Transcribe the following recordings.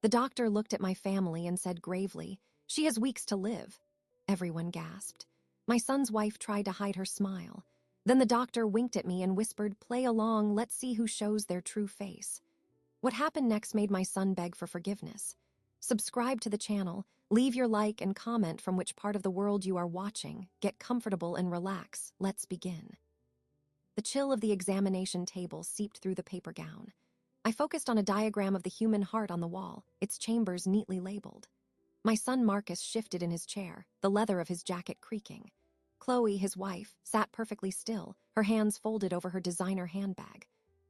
The doctor looked at my family and said gravely, "She has weeks to live." Everyone gasped. My son's wife tried to hide her smile. Then the doctor winked at me and whispered, "Play along, let's see who shows their true face." What happened next made my son beg for forgiveness. Subscribe to the channel, leave your like and comment from which part of the world you are watching, get comfortable and relax, let's begin. The chill of the examination table seeped through the paper gown. I focused on a diagram of the human heart on the wall, its chambers neatly labeled. My son Marcus shifted in his chair, the leather of his jacket creaking. Chloe, his wife, sat perfectly still, her hands folded over her designer handbag.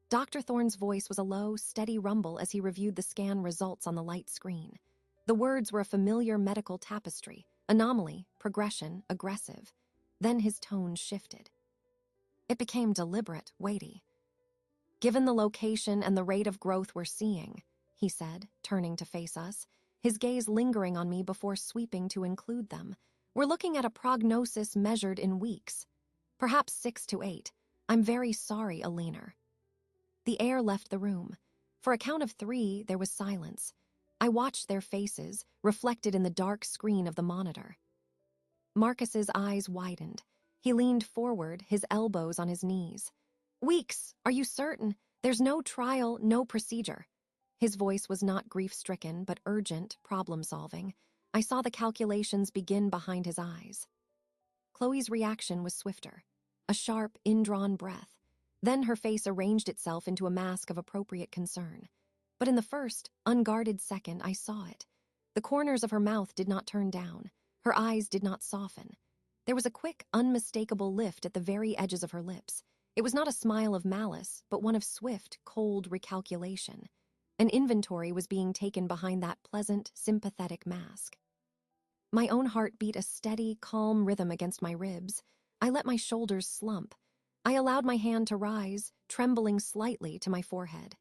Dr. Thorne's voice was a low, steady rumble as he reviewed the scan results on the light screen. The words were a familiar medical tapestry: anomaly, progression, aggressive. Then his tone shifted. It became deliberate, weighty. "Given the location and the rate of growth we're seeing," he said, turning to face us, his gaze lingering on me before sweeping to include them, "we're looking at a prognosis measured in weeks. Perhaps 6 to 8. I'm very sorry, Alina." The air left the room. For a count of 3, there was silence. I watched their faces, reflected in the dark screen of the monitor. Marcus's eyes widened. He leaned forward, his elbows on his knees. "Weeks, are you certain? There's no trial, no procedure." His voice was not grief-stricken, but urgent, problem-solving. I saw the calculations begin behind his eyes. Chloe's reaction was swifter. A sharp, indrawn breath. Then her face arranged itself into a mask of appropriate concern. But in the first, unguarded second, I saw it. The corners of her mouth did not turn down. Her eyes did not soften. There was a quick, unmistakable lift at the very edges of her lips. It was not a smile of malice, but one of swift, cold recalculation. An inventory was being taken behind that pleasant, sympathetic mask. My own heart beat a steady, calm rhythm against my ribs. I let my shoulders slump. I allowed my hand to rise, trembling slightly to my forehead.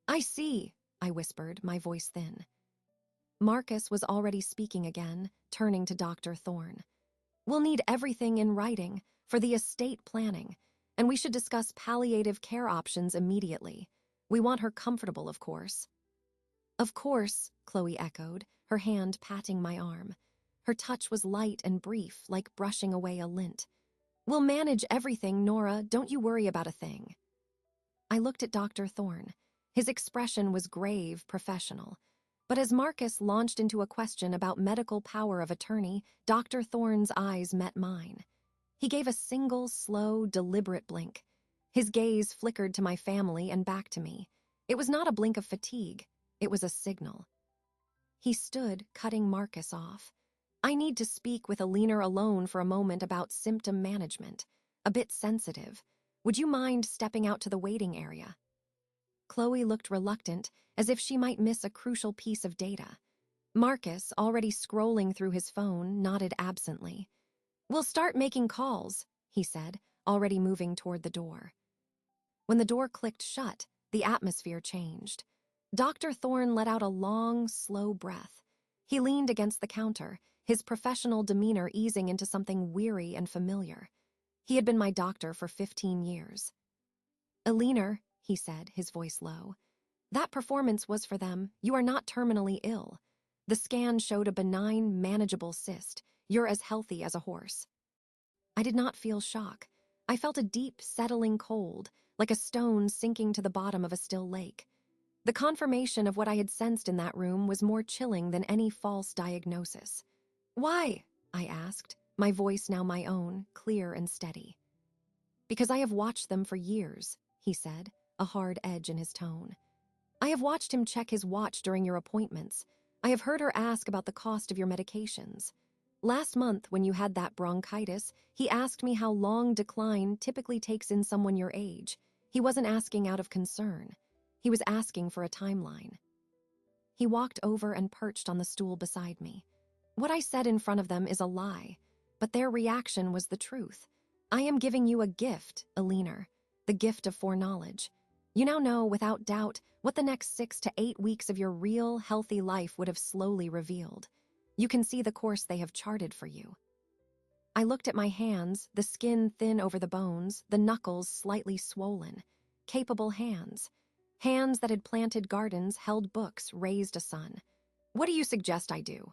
"I see," I whispered, my voice thin. Marcus was already speaking again, turning to Dr. Thorne. "We'll need everything in writing for the estate planning, and we should discuss palliative care options immediately. We want her comfortable, of course." "Of course," Chloe echoed, her hand patting my arm. Her touch was light and brief, like brushing away a lint. "We'll manage everything, Nora. Don't you worry about a thing." I looked at Dr. Thorne. His expression was grave, professional. But as Marcus launched into a question about medical power of attorney, Dr. Thorne's eyes met mine. He gave a single, slow, deliberate blink. His gaze flickered to my family and back to me. It was not a blink of fatigue. It was a signal. He stood, cutting Marcus off. "I need to speak with Alina alone for a moment about symptom management. A bit sensitive. Would you mind stepping out to the waiting area?" Chloe looked reluctant, as if she might miss a crucial piece of data. Marcus, already scrolling through his phone, nodded absently. "We'll start making calls," he said, already moving toward the door. When the door clicked shut, the atmosphere changed. Dr. Thorne let out a long, slow breath. He leaned against the counter, his professional demeanor easing into something weary and familiar. He had been my doctor for 15 years. "Alina," he said, his voice low, "that performance was for them. You are not terminally ill. The scan showed a benign, manageable cyst. You're as healthy as a horse." I did not feel shock. I felt a deep, settling cold, like a stone sinking to the bottom of a still lake. The confirmation of what I had sensed in that room was more chilling than any false diagnosis. "Why?" I asked, my voice now my own, clear and steady. "Because I have watched them for years," he said, a hard edge in his tone. "I have watched him check his watch during your appointments. I have heard her ask about the cost of your medications. Last month, when you had that bronchitis, he asked me how long decline typically takes in someone your age. He wasn't asking out of concern. He was asking for a timeline." He walked over and perched on the stool beside me. "What I said in front of them is a lie, but their reaction was the truth. I am giving you a gift, Alina, the gift of foreknowledge. You now know, without doubt, what the next 6 to 8 weeks of your real, healthy life would have slowly revealed. You can see the course they have charted for you." I looked at my hands, the skin thin over the bones, the knuckles slightly swollen. Capable hands. Hands that had planted gardens, held books, raised a son. What do you suggest I do?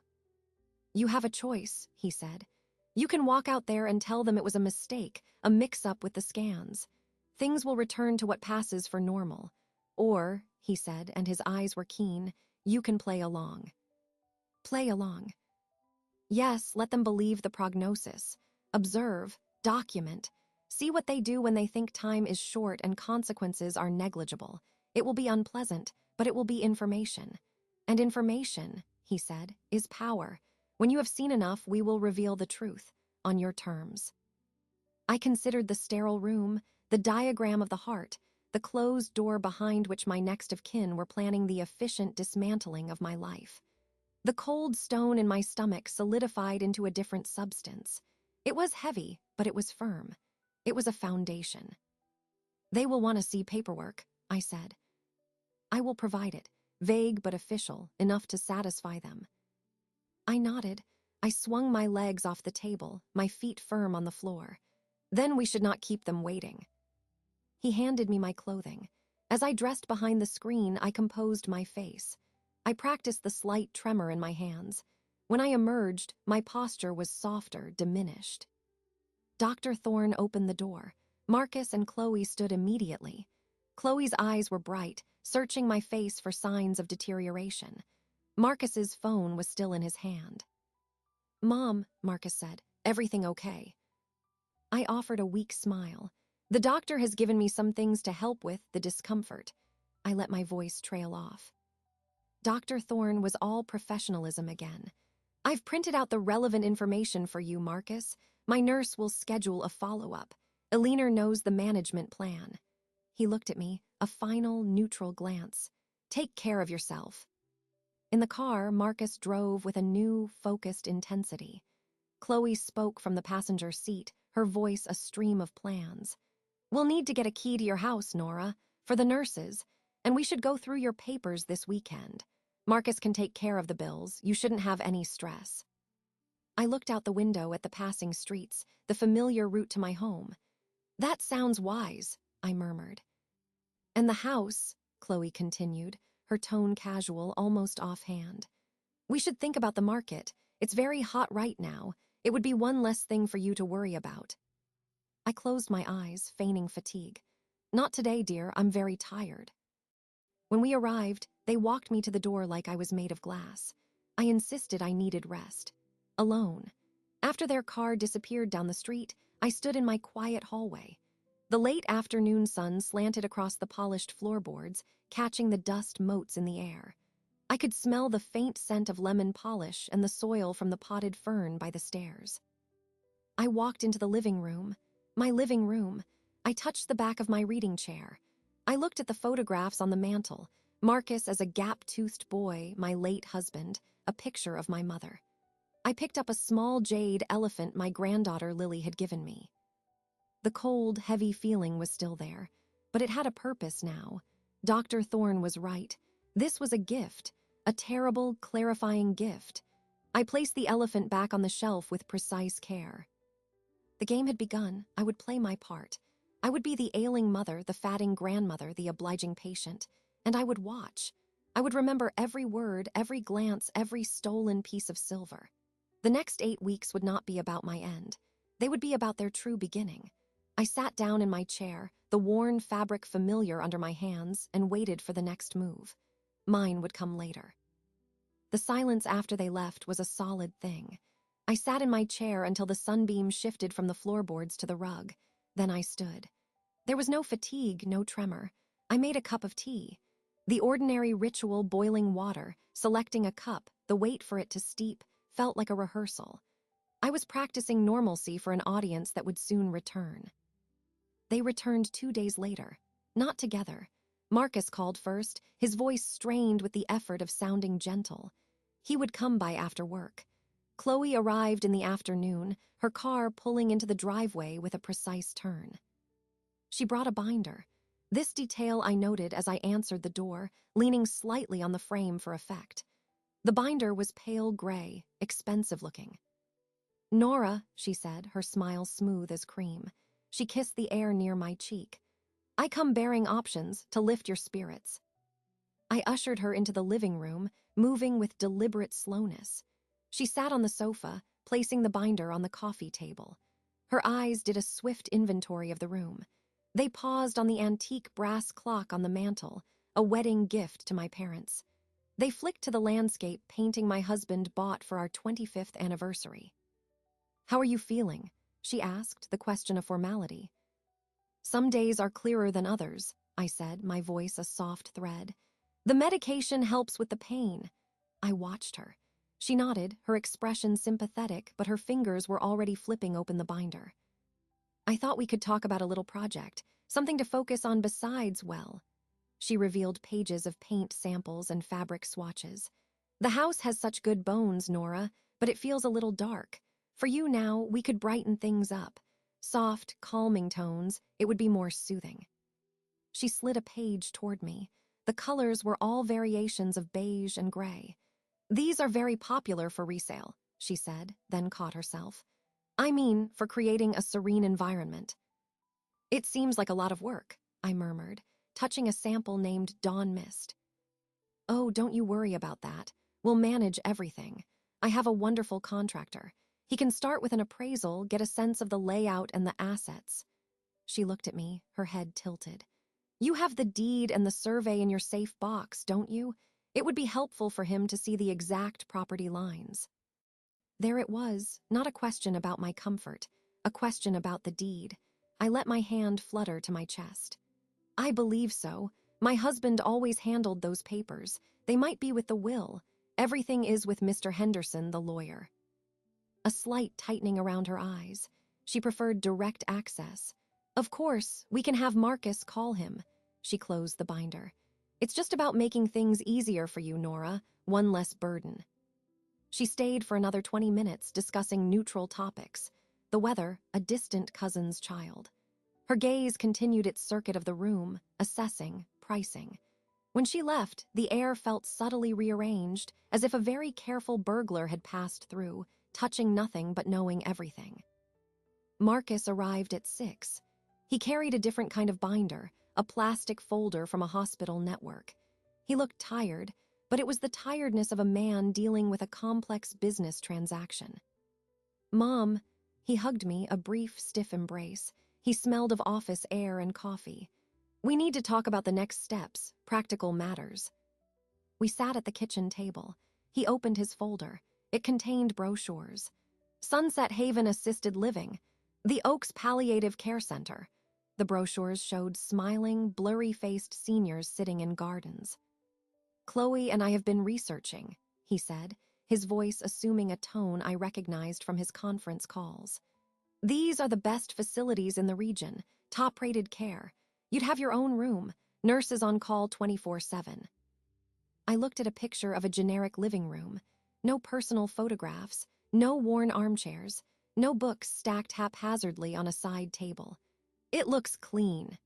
You have a choice, he said. You can walk out there and tell them it was a mistake, a mix-up with the scans. Things will return to what passes for normal. Or, he said, and his eyes were keen, you can play along. Play along. Yes, let them believe the prognosis. Observe, document. See what they do when they think time is short and consequences are negligible. It will be unpleasant, but it will be information. And information, he said, is power. When you have seen enough, we will reveal the truth, on your terms. I considered the sterile room, the diagram of the heart, the closed door behind which my next of kin were planning the efficient dismantling of my life. The cold stone in my stomach solidified into a different substance. It was heavy, but it was firm. It was a foundation. They will want to see paperwork, I said. I will provide it, vague but official, enough to satisfy them. I nodded. I swung my legs off the table, my feet firm on the floor. Then we should not keep them waiting. He handed me my clothing. As I dressed behind the screen, I composed my face. I practiced the slight tremor in my hands. When I emerged, my posture was softer, diminished. Dr. Thorne opened the door. Marcus and Chloe stood immediately. Chloe's eyes were bright, searching my face for signs of deterioration. Marcus's phone was still in his hand. Mom, Marcus said, everything okay? I offered a weak smile. The doctor has given me some things to help with the discomfort. I let my voice trail off. Dr. Thorne was all professionalism again. I've printed out the relevant information for you, Marcus. My nurse will schedule a follow-up. Elena knows the management plan. He looked at me, a final, neutral glance. Take care of yourself. In the car, Marcus drove with a new, focused intensity. Chloe spoke from the passenger seat, her voice a stream of plans. We'll need to get a key to your house, Nora, for the nurses, and we should go through your papers this weekend. Marcus can take care of the bills. You shouldn't have any stress. I looked out the window at the passing streets, the familiar route to my home. That sounds wise, I murmured. And the house, Chloe continued, her tone casual, almost offhand. We should think about the market. It's very hot right now. It would be one less thing for you to worry about. I closed my eyes, feigning fatigue. Not today, dear. I'm very tired. When we arrived, they walked me to the door like I was made of glass. I insisted I needed rest. Alone. After their car disappeared down the street, I stood in my quiet hallway. The late afternoon sun slanted across the polished floorboards, catching the dust motes in the air. I could smell the faint scent of lemon polish and the soil from the potted fern by the stairs. I walked into the living room. My living room. I touched the back of my reading chair. I looked at the photographs on the mantel. Marcus as a gap-toothed boy, my late husband, a picture of my mother. I picked up a small jade elephant my granddaughter Lily had given me. The cold, heavy feeling was still there, but it had a purpose now. Dr. Thorne was right. This was a gift, a terrible, clarifying gift. I placed the elephant back on the shelf with precise care. The game had begun. I would play my part. I would be the ailing mother, the fatting grandmother, the obliging patient, and I would watch. I would remember every word, every glance, every stolen piece of silver. The next 8 weeks would not be about my end. They would be about their true beginning. I sat down in my chair, the worn fabric familiar under my hands, and waited for the next move. Mine would come later. The silence after they left was a solid thing. I sat in my chair until the sunbeam shifted from the floorboards to the rug. Then I stood. There was no fatigue, no tremor. I made a cup of tea. The ordinary ritual boiling water, selecting a cup, the wait for it to steep, felt like a rehearsal. I was practicing normalcy for an audience that would soon return. They returned 2 days later, not together. Marcus called first, his voice strained with the effort of sounding gentle. He would come by after work. Chloe arrived in the afternoon, her car pulling into the driveway with a precise turn. She brought a binder. This detail I noted as I answered the door, leaning slightly on the frame for effect. The binder was pale gray, expensive-looking. Nora, she said, her smile smooth as cream. She kissed the air near my cheek. I come bearing options to lift your spirits. I ushered her into the living room, moving with deliberate slowness. She sat on the sofa, placing the binder on the coffee table. Her eyes did a swift inventory of the room. They paused on the antique brass clock on the mantel, a wedding gift to my parents. They flicked to the landscape painting my husband bought for our 25th anniversary. "How are you feeling?" she asked, the question a formality. "Some days are clearer than others," I said, my voice a soft thread. "The medication helps with the pain." I watched her. She nodded, her expression sympathetic, but her fingers were already flipping open the binder. "I thought we could talk about a little project, something to focus on besides, well." She revealed pages of paint samples and fabric swatches. "The house has such good bones, Nora, but it feels a little dark. For you now, we could brighten things up. Soft, calming tones, it would be more soothing." She slid a page toward me. The colors were all variations of beige and gray. "These are very popular for resale," she said, then caught herself. "I mean, for creating a serene environment." "It seems like a lot of work," I murmured, touching a sample named Dawn Mist. "Oh, don't you worry about that. We'll manage everything. I have a wonderful contractor. He can start with an appraisal, get a sense of the layout and the assets." She looked at me, her head tilted. "You have the deed and the survey in your safe box, don't you? It would be helpful for him to see the exact property lines." There it was, not a question about my comfort, a question about the deed. I let my hand flutter to my chest. "I believe so. My husband always handled those papers. They might be with the will. Everything is with Mr. Henderson, the lawyer." A slight tightening around her eyes. She preferred direct access. "Of course, we can have Marcus call him." She closed the binder. "It's just about making things easier for you, Nora, one less burden." She stayed for another 20 minutes discussing neutral topics. The weather, a distant cousin's child. Her gaze continued its circuit of the room, assessing, pricing. When she left, the air felt subtly rearranged, as if a very careful burglar had passed through, touching nothing but knowing everything. Marcus arrived at 6. He carried a different kind of binder, a plastic folder from a hospital network. He looked tired, but it was the tiredness of a man dealing with a complex business transaction. "Mom," he hugged me, a brief, stiff embrace. He smelled of office air and coffee. "We need to talk about the next steps, practical matters." We sat at the kitchen table. He opened his folder. It contained brochures. Sunset Haven Assisted Living, the Oaks Palliative Care Center. The brochures showed smiling, blurry-faced seniors sitting in gardens. "Chloe and I have been researching," he said, his voice assuming a tone I recognized from his conference calls. "These are the best facilities in the region, top-rated care. You'd have your own room, nurses on call 24/7. I looked at a picture of a generic living room. No personal photographs, no worn armchairs, no books stacked haphazardly on a side table. "It looks clean."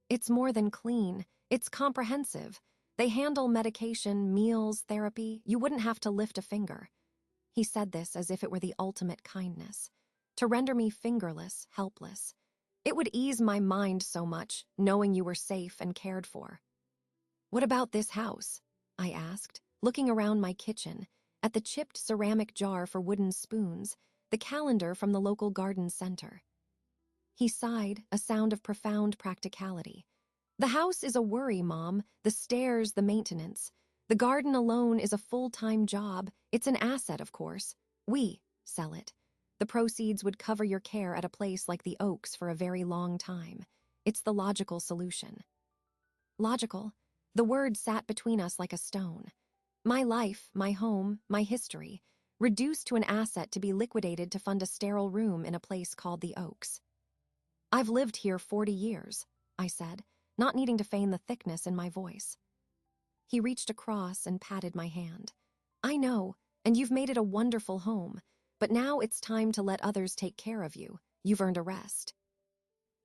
"It's more than clean, it's comprehensive. They handle medication, meals, therapy. You wouldn't have to lift a finger." He said this as if it were the ultimate kindness, to render me fingerless, helpless. "It would ease my mind so much, knowing you were safe and cared for." "What about this house?" I asked, looking around my kitchen, at the chipped ceramic jar for wooden spoons, the calendar from the local garden center. He sighed, a sound of profound practicality. "The house is a worry, Mom. The stairs, the maintenance. The garden alone is a full-time job. It's an asset, of course. We sell it. The proceeds would cover your care at a place like the Oaks for a very long time. It's the logical solution." Logical? The word sat between us like a stone. My life, my home, my history, reduced to an asset to be liquidated to fund a sterile room in a place called the Oaks. "I've lived here 40 years, I said, not needing to feign the thickness in my voice. He reached across and patted my hand. "I know, and you've made it a wonderful home, but now it's time to let others take care of you. You've earned a rest."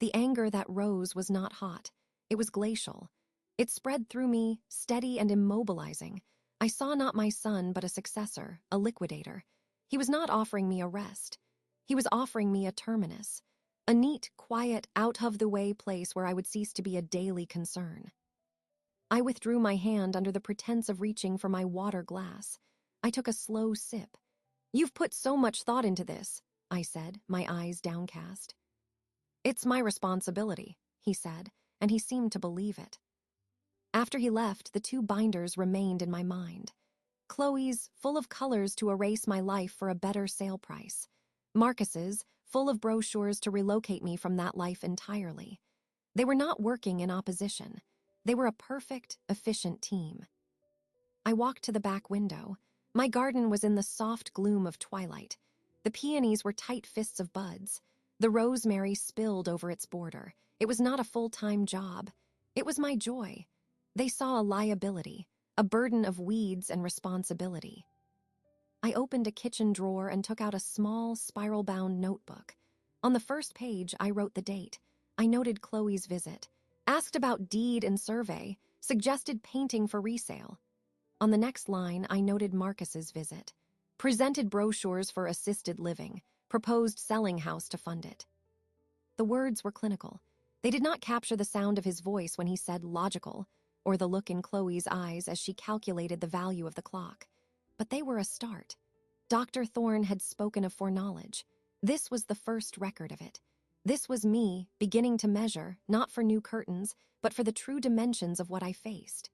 The anger that rose was not hot. It was glacial. It spread through me, steady and immobilizing. I saw not my son, but a successor, a liquidator. He was not offering me a rest. He was offering me a terminus, a neat, quiet, out-of-the-way place where I would cease to be a daily concern. I withdrew my hand under the pretense of reaching for my water glass. I took a slow sip. "You've put so much thought into this," I said, my eyes downcast. "It's my responsibility," he said, and he seemed to believe it. After he left, the two binders remained in my mind. Chloe's, full of colors to erase my life for a better sale price. Marcus's, full of brochures to relocate me from that life entirely. They were not working in opposition. They were a perfect, efficient team. I walked to the back window. My garden was in the soft gloom of twilight. The peonies were tight fists of buds. The rosemary spilled over its border. It was not a full-time job. It was my joy. They saw a liability, a burden of weeds and responsibility. I opened a kitchen drawer and took out a small, spiral-bound notebook. On the first page, I wrote the date. I noted Chloe's visit, asked about deed and survey, suggested painting for resale. On the next line, I noted Marcus's visit, presented brochures for assisted living, proposed selling house to fund it. The words were clinical. They did not capture the sound of his voice when he said logical, or the look in Chloe's eyes as she calculated the value of the clock. But they were a start. Dr. Thorne had spoken of foreknowledge. This was the first record of it. This was me beginning to measure, not for new curtains, but for the true dimensions of what I faced.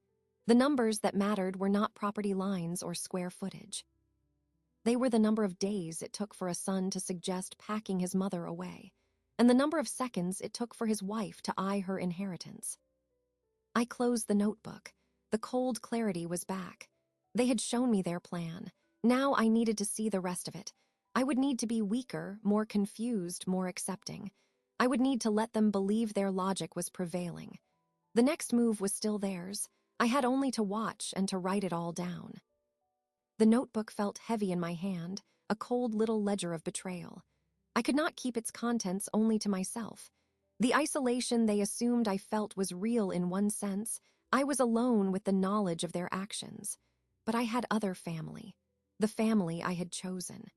The numbers that mattered were not property lines or square footage. They were the number of days it took for a son to suggest packing his mother away, and the number of seconds it took for his wife to eye her inheritance. I closed the notebook. The cold clarity was back. They had shown me their plan. Now I needed to see the rest of it. I would need to be weaker, more confused, more accepting. I would need to let them believe their logic was prevailing. The next move was still theirs. I had only to watch and to write it all down. The notebook felt heavy in my hand, a cold little ledger of betrayal. I could not keep its contents only to myself. The isolation they assumed I felt was real in one sense. I was alone with the knowledge of their actions. But I had other family, the family I had chosen.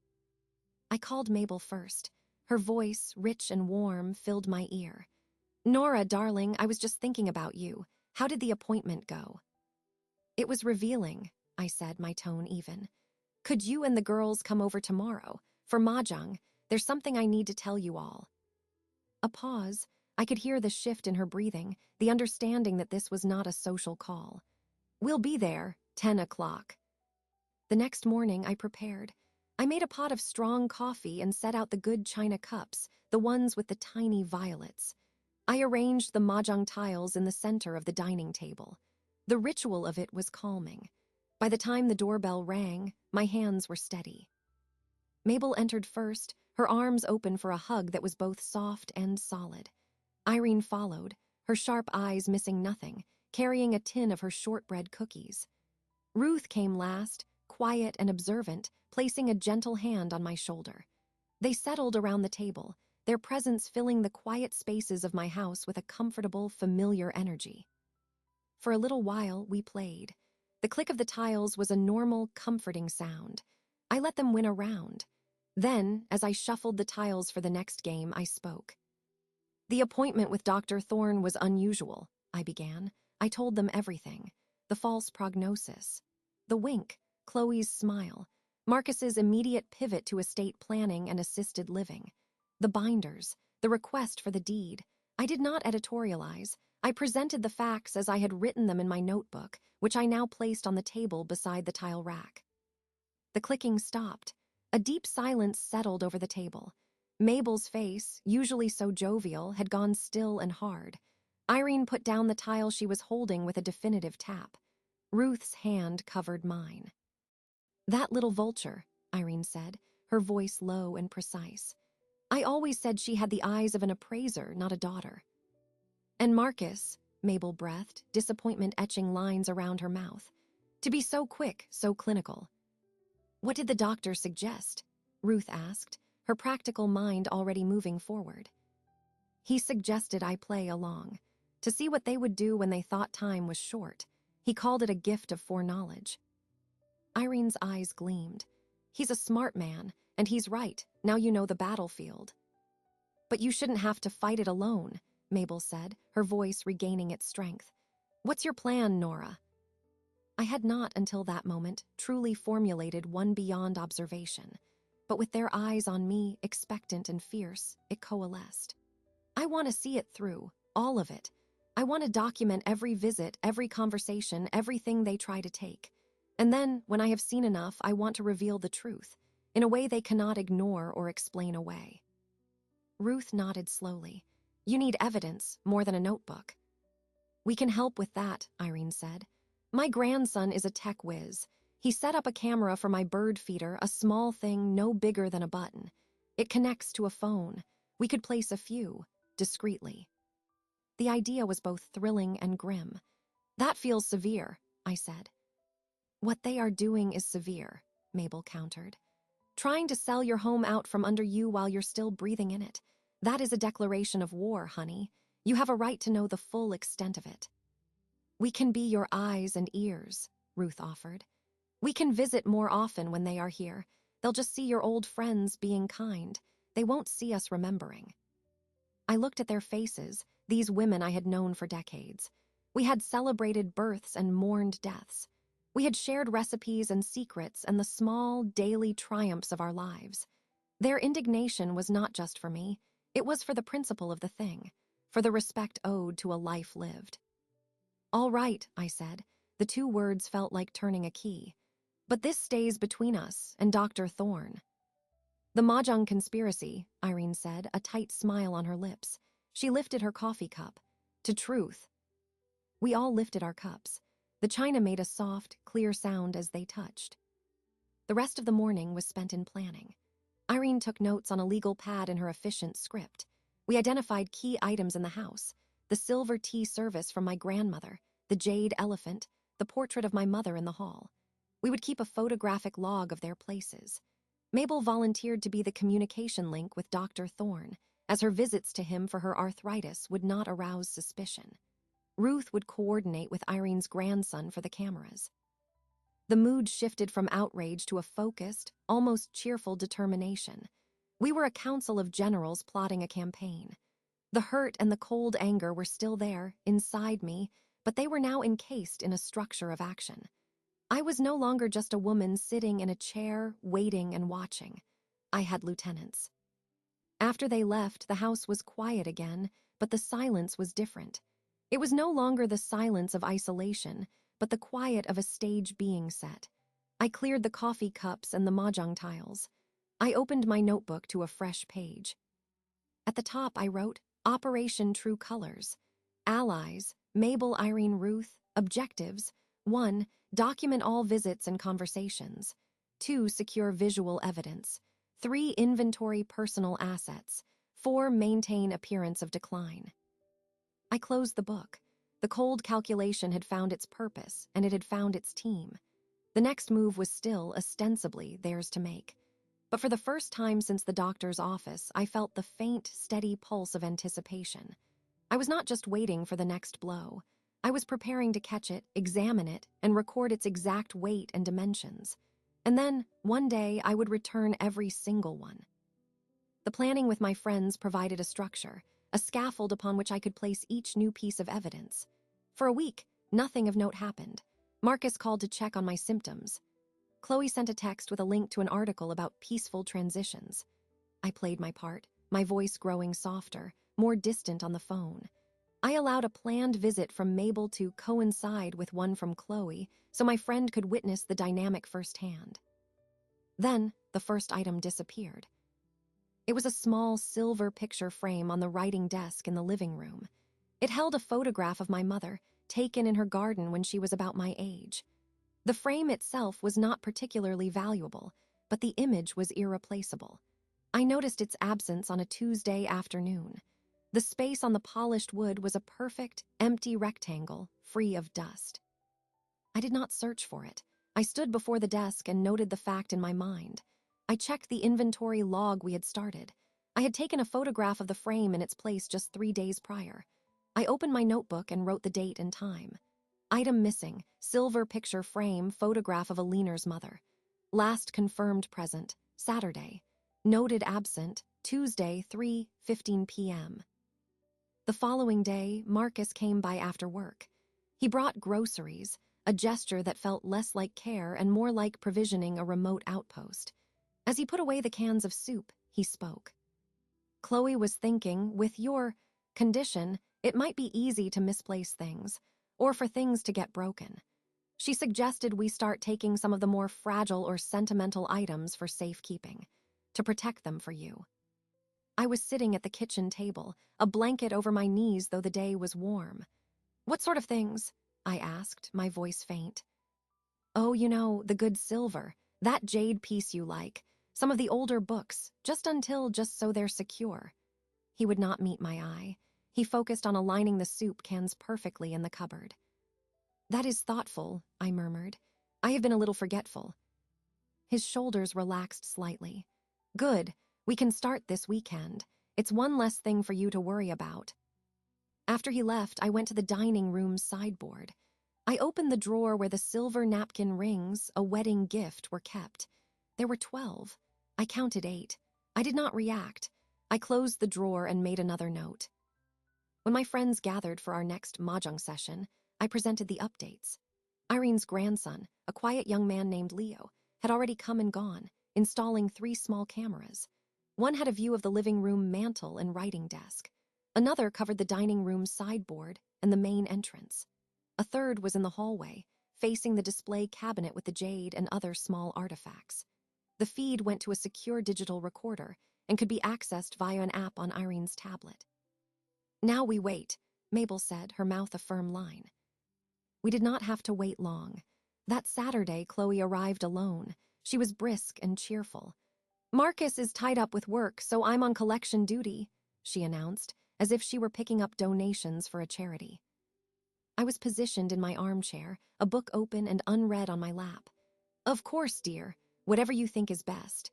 I called Mabel first. Her voice, rich and warm, filled my ear. "Nora, darling, I was just thinking about you. How did the appointment go?" "It was revealing," I said, my tone even. "Could you and the girls come over tomorrow? For Mahjong, there's something I need to tell you all." A pause. I could hear the shift in her breathing, the understanding that this was not a social call. "We'll be there, 10 o'clock. The next morning, I prepared. I made a pot of strong coffee and set out the good china cups, the ones with the tiny violets. I arranged the mahjong tiles in the center of the dining table. The ritual of it was calming. By the time the doorbell rang, my hands were steady. Mabel entered first, her arms open for a hug that was both soft and solid. Irene followed, her sharp eyes missing nothing, carrying a tin of her shortbread cookies. Ruth came last, quiet and observant, placing a gentle hand on my shoulder. They settled around the table, their presence filling the quiet spaces of my house with a comfortable, familiar energy. For a little while, we played. The click of the tiles was a normal, comforting sound. I let them win a round. Then, as I shuffled the tiles for the next game, I spoke. "The appointment with Dr. Thorne was unusual," I began. I told them everything. The false prognosis. The wink, Chloe's smile, Marcus's immediate pivot to estate planning and assisted living. The binders, the request for the deed. I did not editorialize. I presented the facts as I had written them in my notebook, which I now placed on the table beside the tile rack. The clicking stopped. A deep silence settled over the table. Mabel's face, usually so jovial, had gone still and hard. Irene put down the tile she was holding with a definitive tap. Ruth's hand covered mine. "That little vulture," Irene said, her voice low and precise. "I always said she had the eyes of an appraiser, not a daughter." "And Marcus," Mabel breathed, disappointment etching lines around her mouth. "To be so quick, so clinical." "What did the doctor suggest?" Ruth asked, her practical mind already moving forward. "He suggested I play along, to see what they would do when they thought time was short. He called it a gift of foreknowledge." Irene's eyes gleamed. "He's a smart man, and he's right. Now you know the battlefield." "But you shouldn't have to fight it alone," Mabel said, her voice regaining its strength. What's your plan, Nora? I had not, until that moment, truly formulated one beyond observation, but with their eyes on me, expectant and fierce, it coalesced. I want to see it through, all of it. I want to document every visit, every conversation, everything they try to take. And then, when I have seen enough, I want to reveal the truth, in a way they cannot ignore or explain away. Ruth nodded slowly. You need evidence, more than a notebook. We can help with that, Irene said. My grandson is a tech whiz. He set up a camera for my bird feeder, a small thing no bigger than a button. It connects to a phone. We could place a few, discreetly. The idea was both thrilling and grim. That feels severe, I said. What they are doing is severe, Mabel countered. Trying to sell your home out from under you while you're still breathing in it. That is a declaration of war, honey. You have a right to know the full extent of it. We can be your eyes and ears, Ruth offered. We can visit more often when they are here. They'll just see your old friends being kind. They won't see us remembering. I looked at their faces, these women I had known for decades. We had celebrated births and mourned deaths. We had shared recipes and secrets and the small, daily triumphs of our lives. Their indignation was not just for me. It was for the principle of the thing, for the respect owed to a life lived. All right, I said. The two words felt like turning a key. But this stays between us and Dr. Thorne. The Mahjong conspiracy, Irene said, a tight smile on her lips. She lifted her coffee cup. To truth. We all lifted our cups. The china made a soft, clear sound as they touched. The rest of the morning was spent in planning. Irene took notes on a legal pad in her efficient script. We identified key items in the house. The silver tea service from my grandmother, the jade elephant, the portrait of my mother in the hall. We would keep a photographic log of their places. Mabel volunteered to be the communication link with Dr. Thorne, as her visits to him for her arthritis would not arouse suspicion. Ruth would coordinate with Irene's grandson for the cameras. The mood shifted from outrage to a focused, almost cheerful determination. We were a council of generals plotting a campaign. The hurt and the cold anger were still there, inside me, but they were now encased in a structure of action. I was no longer just a woman sitting in a chair, waiting and watching. I had lieutenants. After they left, the house was quiet again, but the silence was different. It was no longer the silence of isolation, but the quiet of a stage being set. I cleared the coffee cups and the mahjong tiles. I opened my notebook to a fresh page. At the top, I wrote, Operation True Colors. Allies, Mabel, Irene, Ruth. Objectives. 1. Document all visits and conversations. 2. Secure visual evidence. 3. Inventory personal assets. 4. Maintain appearance of decline. I closed the book. The cold calculation had found its purpose, and it had found its team. The next move was still, ostensibly, theirs to make. But for the first time since the doctor's office, I felt the faint, steady pulse of anticipation. I was not just waiting for the next blow. I was preparing to catch it, examine it, and record its exact weight and dimensions. And then, one day, I would return every single one. The planning with my friends provided a structure, a scaffold upon which I could place each new piece of evidence. For a week, nothing of note happened. Marcus called to check on my symptoms. Chloe sent a text with a link to an article about peaceful transitions. I played my part, my voice growing softer, more distant on the phone. I allowed a planned visit from Mabel to coincide with one from Chloe, so my friend could witness the dynamic firsthand. Then, the first item disappeared. It was a small silver picture frame on the writing desk in the living room. It held a photograph of my mother, taken in her garden when she was about my age. The frame itself was not particularly valuable, but the image was irreplaceable. I noticed its absence on a Tuesday afternoon. The space on the polished wood was a perfect, empty rectangle, free of dust. I did not search for it. I stood before the desk and noted the fact in my mind. I checked the inventory log we had started. I had taken a photograph of the frame in its place just 3 days prior. I opened my notebook and wrote the date and time. Item missing, silver picture frame, photograph of Aliner's mother. Last confirmed present, Saturday. Noted absent, Tuesday, 3:15 p.m. The following day, Marcus came by after work. He brought groceries, a gesture that felt less like care and more like provisioning a remote outpost. As he put away the cans of soup, he spoke. Chloe was thinking, with your condition, it might be easy to misplace things, or for things to get broken. She suggested we start taking some of the more fragile or sentimental items for safekeeping, to protect them for you. I was sitting at the kitchen table, a blanket over my knees though the day was warm. What sort of things? I asked, my voice faint. Oh, the good silver, that jade piece you like, some of the older books, just so they're secure. He would not meet my eye. He focused on aligning the soup cans perfectly in the cupboard. That is thoughtful, I murmured. I have been a little forgetful. His shoulders relaxed slightly. Good, we can start this weekend. It's one less thing for you to worry about. After he left, I went to the dining room sideboard. I opened the drawer where the silver napkin rings, a wedding gift, were kept. There were 12. I counted 8. I did not react. I closed the drawer and made another note. When my friends gathered for our next mahjong session, I presented the updates. Irene's grandson, a quiet young man named Leo, had already come and gone, installing 3 small cameras. One had a view of the living room mantel and writing desk. Another covered the dining room sideboard and the main entrance. A third was in the hallway, facing the display cabinet with the jade and other small artifacts. The feed went to a secure digital recorder and could be accessed via an app on Irene's tablet. Now we wait, Mabel said, her mouth a firm line. We did not have to wait long. That Saturday, Chloe arrived alone. She was brisk and cheerful. Marcus is tied up with work, so I'm on collection duty, she announced, as if she were picking up donations for a charity. I was positioned in my armchair, a book open and unread on my lap. Of course, dear, whatever you think is best.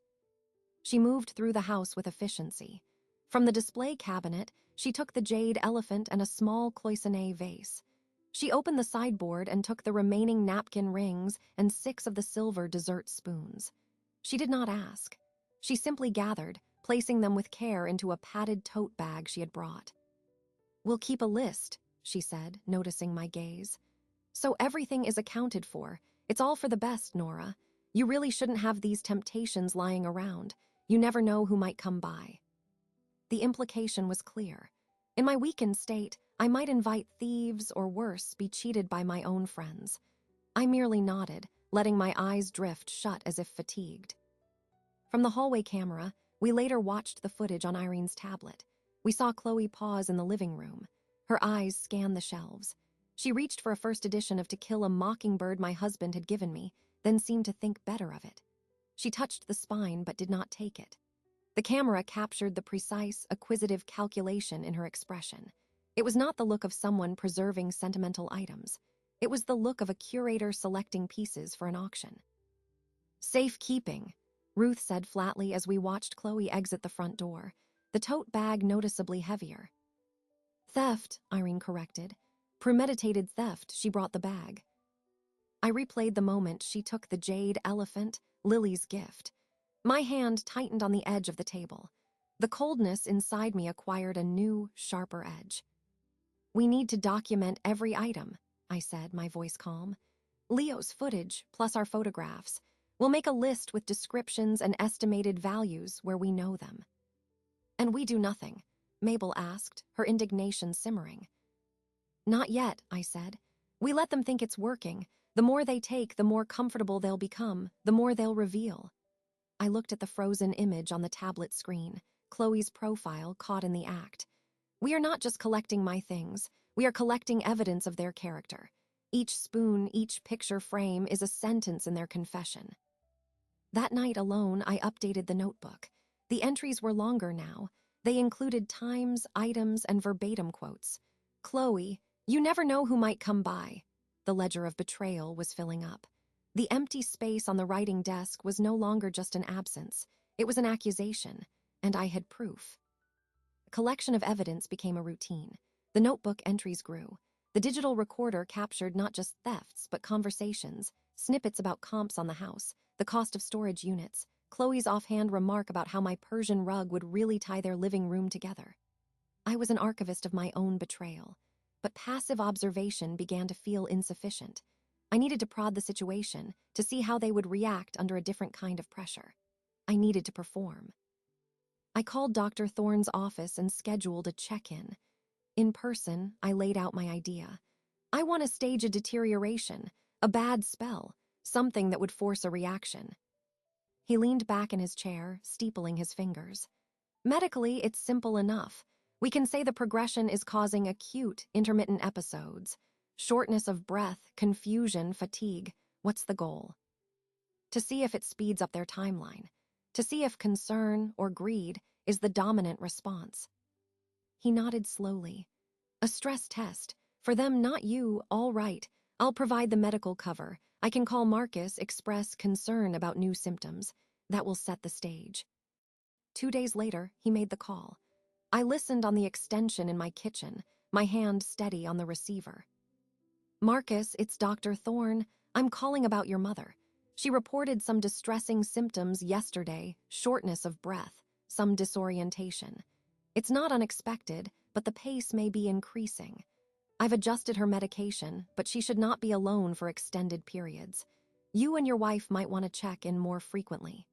She moved through the house with efficiency. From the display cabinet, she took the jade elephant and a small cloisonné vase. She opened the sideboard and took the remaining napkin rings and 6 of the silver dessert spoons. She did not ask. She simply gathered, placing them with care into a padded tote bag she had brought. We'll keep a list, she said, noticing my gaze. So everything is accounted for. It's all for the best, Nora. You really shouldn't have these temptations lying around. You never know who might come by. The implication was clear. In my weakened state, I might invite thieves or worse, be cheated by my own friends. I merely nodded, letting my eyes drift shut as if fatigued. From the hallway camera, we later watched the footage on Irene's tablet. We saw Chloe pause in the living room. Her eyes scanned the shelves. She reached for a first edition of To Kill a Mockingbird my husband had given me, then seemed to think better of it. She touched the spine but did not take it. The camera captured the precise, acquisitive calculation in her expression. It was not the look of someone preserving sentimental items. It was the look of a curator selecting pieces for an auction. Safekeeping, Ruth said flatly as we watched Chloe exit the front door, the tote bag noticeably heavier. Theft, Irene corrected. Premeditated theft, she brought the bag. I replayed the moment she took the jade elephant, Lily's gift. My hand tightened on the edge of the table. The coldness inside me acquired a new, sharper edge. We need to document every item, I said, my voice calm. Leo's footage, plus our photographs. We'll make a list with descriptions and estimated values where we know them. And we do nothing, Mabel asked, her indignation simmering. Not yet, I said. We let them think it's working. The more they take, the more comfortable they'll become, the more they'll reveal. I looked at the frozen image on the tablet screen, Chloe's profile caught in the act. We are not just collecting my things, we are collecting evidence of their character. Each spoon, each picture frame is a sentence in their confession. That night alone, I updated the notebook. The entries were longer now. They included times, items, and verbatim quotes. Chloe, you never know who might come by. The ledger of betrayal was filling up. The empty space on the writing desk was no longer just an absence. It was an accusation, and I had proof. A collection of evidence became a routine. The notebook entries grew. The digital recorder captured not just thefts, but conversations, snippets about comps on the house, the cost of storage units, Chloe's offhand remark about how my Persian rug would really tie their living room together. I was an archivist of my own betrayal. but passive observation began to feel insufficient. I needed to prod the situation to see how they would react under a different kind of pressure. I needed to perform. I called Dr. Thorne's office and scheduled a check-in. In person, I laid out my idea. I want to stage a deterioration, a bad spell, something that would force a reaction. He leaned back in his chair, steepling his fingers. Medically, it's simple enough. We can say the progression is causing acute, intermittent episodes. Shortness of breath, confusion, fatigue. What's the goal? To see if it speeds up their timeline. To see if concern or greed is the dominant response. He nodded slowly. A stress test. For them, not you, all right. I'll provide the medical cover. I can call Marcus, express concern about new symptoms. That will set the stage. 2 days later, he made the call. I listened on the extension in my kitchen, my hand steady on the receiver. Marcus, it's Dr. Thorne. I'm calling about your mother. She reported some distressing symptoms yesterday, shortness of breath, some disorientation. It's not unexpected, but the pace may be increasing. I've adjusted her medication, but she should not be alone for extended periods. You and your wife might want to check in more frequently.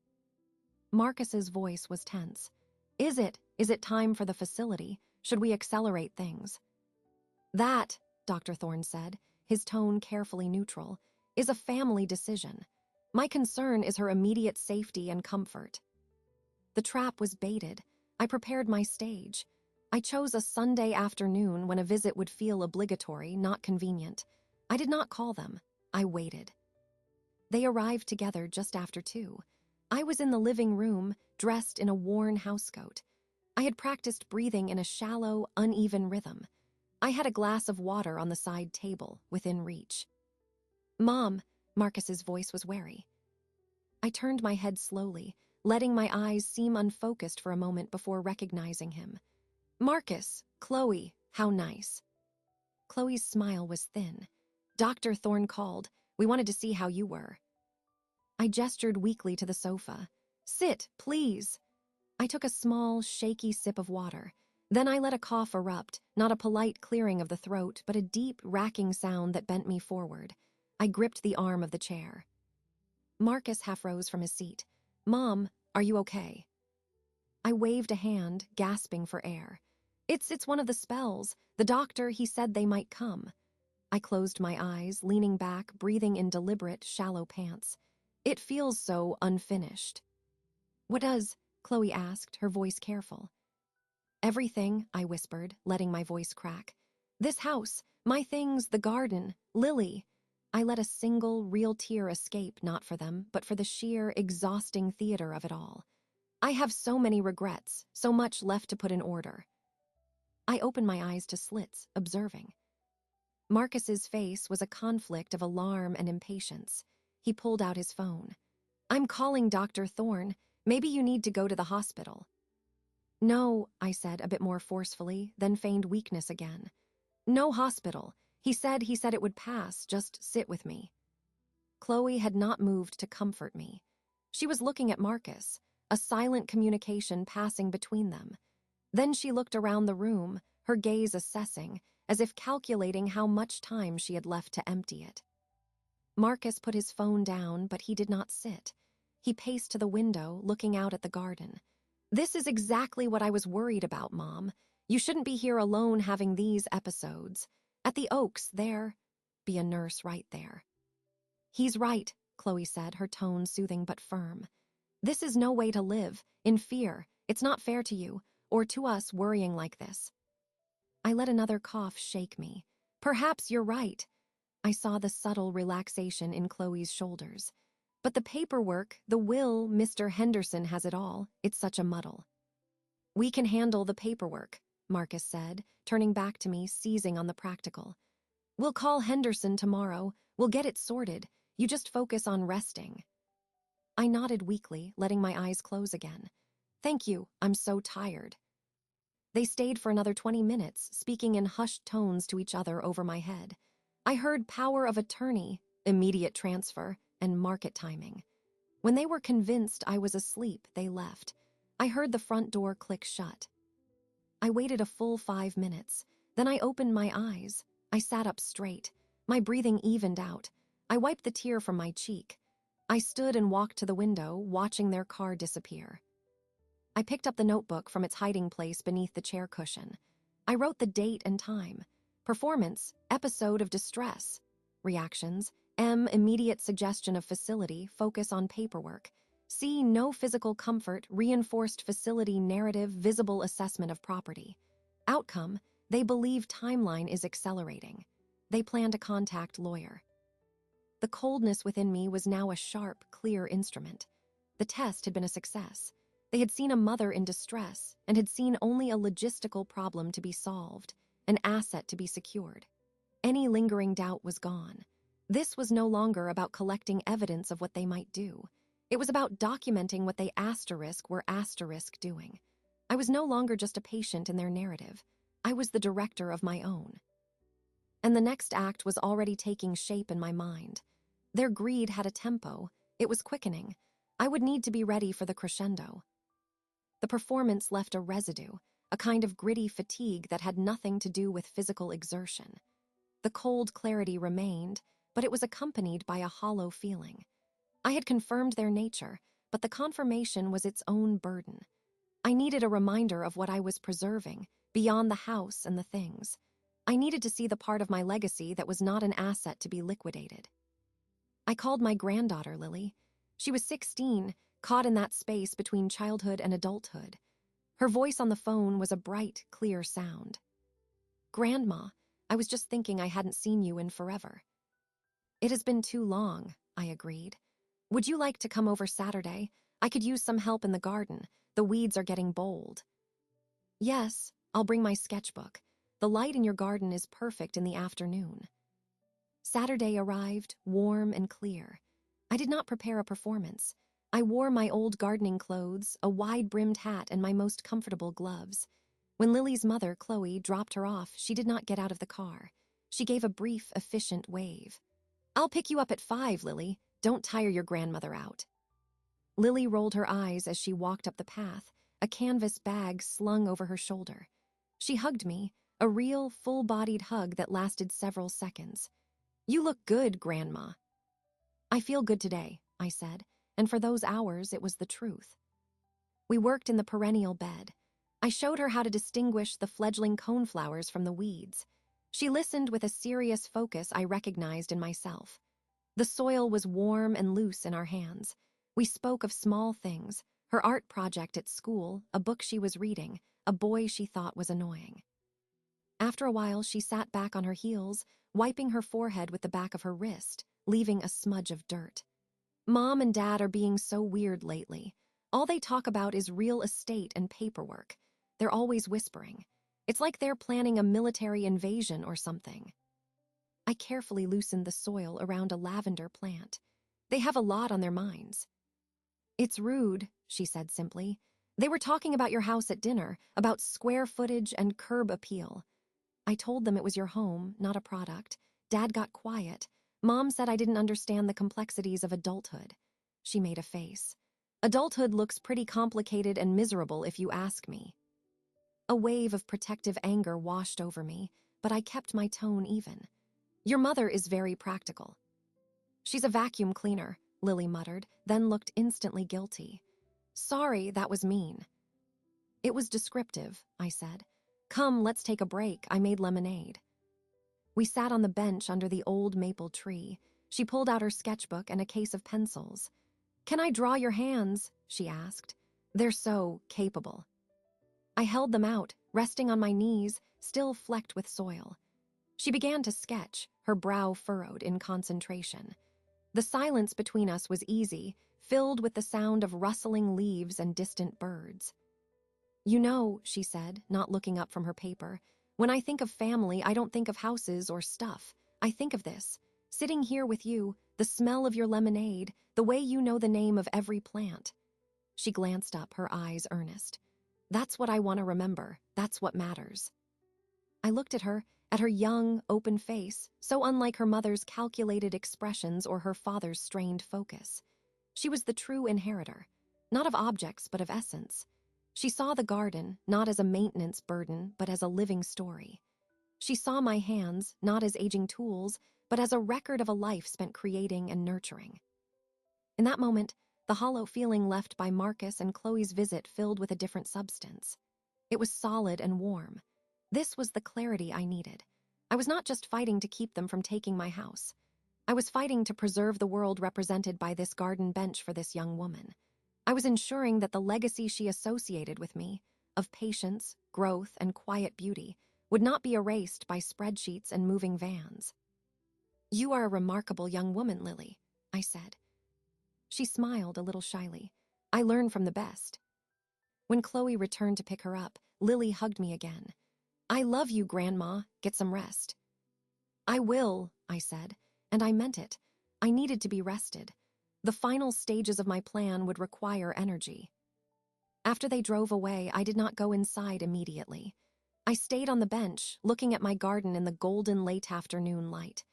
Marcus's voice was tense. Is it time for the facility? Should we accelerate things? That, Dr. Thorne said, his tone carefully neutral, is a family decision. My concern is her immediate safety and comfort. The trap was baited. I prepared my stage. I chose a Sunday afternoon when a visit would feel obligatory, not convenient. I did not call them. I waited. They arrived together just after 2. I was in the living room, dressed in a worn housecoat. I had practiced breathing in a shallow, uneven rhythm. I had a glass of water on the side table, within reach. Mom, Marcus's voice was wary. I turned my head slowly, letting my eyes seem unfocused for a moment before recognizing him. Marcus, Chloe, how nice. Chloe's smile was thin. Dr. Thorne called. We wanted to see how you were. I gestured weakly to the sofa. Sit, please. I took a small, shaky sip of water. Then I let a cough erupt, not a polite clearing of the throat, but a deep, racking sound that bent me forward. I gripped the arm of the chair. Marcus half rose from his seat. Mom, are you okay? I waved a hand, gasping for air. It's one of the spells. The doctor, he said they might come. I closed my eyes, leaning back, breathing in deliberate, shallow pants. It feels so unfinished. What does? Chloe asked, her voice careful. Everything, I whispered, letting my voice crack. This house, my things, the garden, Lily. I let a single, real tear escape, not for them, but for the sheer, exhausting theater of it all. I have so many regrets, so much left to put in order. I opened my eyes to slits, observing. Marcus's face was a conflict of alarm and impatience. He pulled out his phone. I'm calling Dr. Thorne. Maybe you need to go to the hospital. No, I said a bit more forcefully, then feigned weakness again. No hospital. He said it would pass, just sit with me. Chloe had not moved to comfort me. She was looking at Marcus, a silent communication passing between them. Then she looked around the room, her gaze assessing, as if calculating how much time she had left to empty it. Marcus put his phone down, but he did not sit. He paced to the window, looking out at the garden. This is exactly what I was worried about, Mom. You shouldn't be here alone having these episodes. At the Oaks, be a nurse right there. He's right, Chloe said, her tone soothing but firm. This is no way to live, in fear. It's not fair to you, or to us worrying like this. I let another cough shake me. Perhaps you're right. I saw the subtle relaxation in Chloe's shoulders. But the paperwork, the will, Mr. Henderson has it all. It's such a muddle. We can handle the paperwork, Marcus said, turning back to me, seizing on the practical. We'll call Henderson tomorrow. We'll get it sorted. You just focus on resting. I nodded weakly, letting my eyes close again. Thank you, I'm so tired. They stayed for another 20 minutes, speaking in hushed tones to each other over my head. I heard power of attorney, immediate transfer, and market timing. When they were convinced I was asleep, they left. I heard the front door click shut. I waited a full 5 minutes. Then I opened my eyes. I sat up straight. My breathing evened out. I wiped the tear from my cheek. I stood and walked to the window, watching their car disappear. I picked up the notebook from its hiding place beneath the chair cushion. I wrote the date and time. Performance, episode of distress. Reactions, M, immediate suggestion of facility, focus on paperwork. C, no physical comfort, reinforced facility narrative, visible assessment of property. Outcome, they believe timeline is accelerating. They plan to contact lawyer. The coldness within me was now a sharp, clear instrument. The test had been a success. They had seen a mother in distress and had seen only a logistical problem to be solved, an asset to be secured. Any lingering doubt was gone. This was no longer about collecting evidence of what they might do. It was about documenting what they were doing. I was no longer just a patient in their narrative. I was the director of my own. And the next act was already taking shape in my mind. Their greed had a tempo. It was quickening. I would need to be ready for the crescendo. The performance left a residue, a kind of gritty fatigue that had nothing to do with physical exertion. The cold clarity remained, but it was accompanied by a hollow feeling. I had confirmed their nature, but the confirmation was its own burden. I needed a reminder of what I was preserving, beyond the house and the things. I needed to see the part of my legacy that was not an asset to be liquidated. I called my granddaughter, Lily. She was 16, caught in that space between childhood and adulthood. Her voice on the phone was a bright, clear sound. "Grandma, I was just thinking I hadn't seen you in forever." "It has been too long," I agreed. "Would you like to come over Saturday? I could use some help in the garden. The weeds are getting bold." "Yes, I'll bring my sketchbook. The light in your garden is perfect in the afternoon." Saturday arrived, warm and clear. I did not prepare a performance. I wore my old gardening clothes, a wide-brimmed hat, and my most comfortable gloves. When Lily's mother, Chloe, dropped her off, she did not get out of the car. She gave a brief, efficient wave. "I'll pick you up at 5, Lily. Don't tire your grandmother out." Lily rolled her eyes as she walked up the path, a canvas bag slung over her shoulder. She hugged me, a real, full-bodied hug that lasted several seconds. "You look good, Grandma." "I feel good today," I said, and for those hours it was the truth. We worked in the perennial bed. I showed her how to distinguish the fledgling coneflowers from the weeds. She listened with a serious focus I recognized in myself. The soil was warm and loose in our hands. We spoke of small things, her art project at school, a book she was reading, a boy she thought was annoying. After a while, she sat back on her heels, wiping her forehead with the back of her wrist, leaving a smudge of dirt. "Mom and Dad are being so weird lately. All they talk about is real estate and paperwork. They're always whispering. It's like they're planning a military invasion or something." I carefully loosened the soil around a lavender plant. "They have a lot on their minds." "It's rude," she said simply. "They were talking about your house at dinner, about square footage and curb appeal." I told them it was your home, not a product. Dad got quiet. Mom said I didn't understand the complexities of adulthood. She made a face. "Adulthood looks pretty complicated and miserable if you ask me." A wave of protective anger washed over me, but I kept my tone even. "Your mother is very practical." "She's a vacuum cleaner," Lily muttered, then looked instantly guilty. "Sorry, that was mean." "It was descriptive," I said. "Come, let's take a break. I made lemonade." We sat on the bench under the old maple tree. She pulled out her sketchbook and a case of pencils. "Can I draw your hands?" she asked. "They're so capable." I held them out, resting on my knees, still flecked with soil. She began to sketch, her brow furrowed in concentration. The silence between us was easy, filled with the sound of rustling leaves and distant birds. "You know," she said, not looking up from her paper, "when I think of family, I don't think of houses or stuff. I think of this. Sitting here with you, the smell of your lemonade, the way you know the name of every plant." She glanced up, her eyes earnest. "That's what I want to remember. That's what matters." I looked at her young, open face, so unlike her mother's calculated expressions or her father's strained focus. She was the true inheritor, not of objects but of essence. She saw the garden, not as a maintenance burden, but as a living story. She saw my hands, not as aging tools, but as a record of a life spent creating and nurturing. In that moment, the hollow feeling left by Marcus and Chloe's visit filled with a different substance. It was solid and warm. This was the clarity I needed. I was not just fighting to keep them from taking my house. I was fighting to preserve the world represented by this garden bench for this young woman. I was ensuring that the legacy she associated with me, of patience, growth, and quiet beauty, would not be erased by spreadsheets and moving vans. "You are a remarkable young woman, Lily," I said. She smiled a little shyly. "I learn from the best." When Chloe returned to pick her up, Lily hugged me again. "I love you, Grandma. Get some rest." "I will," I said, and I meant it. I needed to be rested. The final stages of my plan would require energy. After they drove away, I did not go inside immediately. I stayed on the bench, looking at my garden in the golden late afternoon light.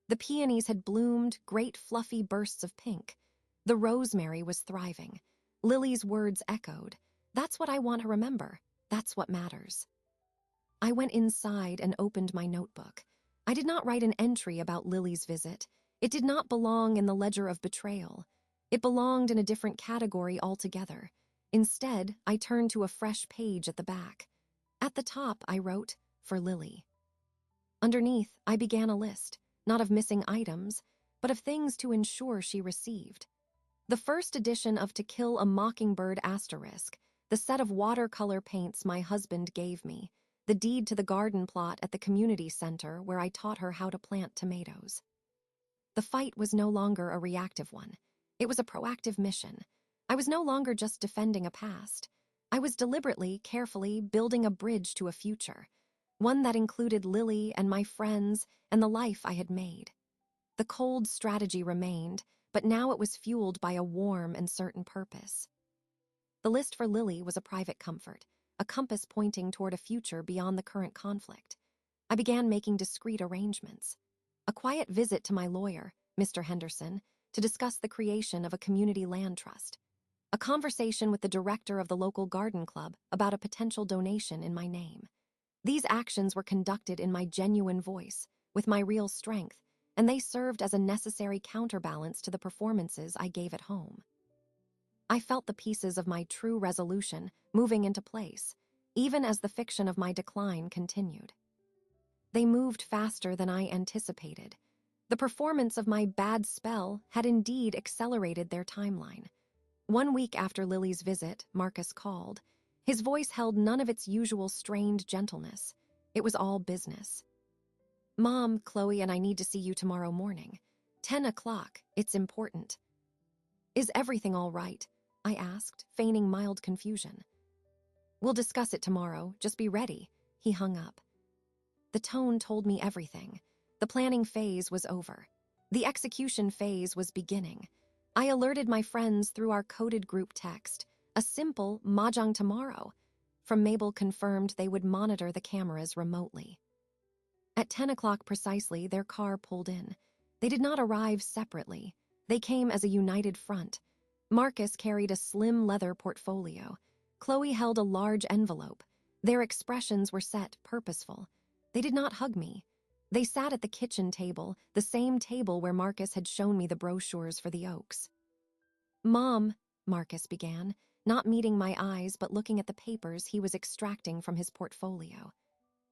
The peonies had bloomed, great fluffy bursts of pink. The rosemary was thriving. Lily's words echoed. "That's what I want to remember. That's what matters." I went inside and opened my notebook. I did not write an entry about Lily's visit. It did not belong in the ledger of betrayal. It belonged in a different category altogether. Instead, I turned to a fresh page at the back. At the top, I wrote, "For Lily." Underneath, I began a list, not of missing items, but of things to ensure she received. The first edition of To Kill a Mockingbird *, the set of watercolor paints my husband gave me, the deed to the garden plot at the community center where I taught her how to plant tomatoes. The fight was no longer a reactive one. It was a proactive mission. I was no longer just defending a past. I was deliberately, carefully building a bridge to a future, one that included Lily and my friends and the life I had made. The cold strategy remained, but now it was fueled by a warm and certain purpose. The list for Lily was a private comfort, a compass pointing toward a future beyond the current conflict. I began making discreet arrangements. A quiet visit to my lawyer, Mr. Henderson, to discuss the creation of a community land trust. A conversation with the director of the local garden club about a potential donation in my name. These actions were conducted in my genuine voice, with my real strength, and they served as a necessary counterbalance to the performances I gave at home. I felt the pieces of my true resolution moving into place, even as the fiction of my decline continued. They moved faster than I anticipated. The performance of my bad spell had indeed accelerated their timeline. 1 week after Lily's visit, Marcus called. His voice held none of its usual strained gentleness. It was all business. "Mom, Chloe and I need to see you tomorrow morning. 10 o'clock, it's important." "Is everything all right?" I asked, feigning mild confusion. "We'll discuss it tomorrow, just be ready." He hung up. The tone told me everything. The planning phase was over. The execution phase was beginning. I alerted my friends through our coded group text. A simple "Mahjong tomorrow." From Mabel confirmed they would monitor the cameras remotely. At 10 o'clock precisely, their car pulled in. They did not arrive separately. They came as a united front. Marcus carried a slim leather portfolio. Chloe held a large envelope. Their expressions were set, purposeful. They did not hug me. They sat at the kitchen table, the same table where Marcus had shown me the brochures for the Oaks. "Mom," Marcus began, not meeting my eyes but looking at the papers he was extracting from his portfolio.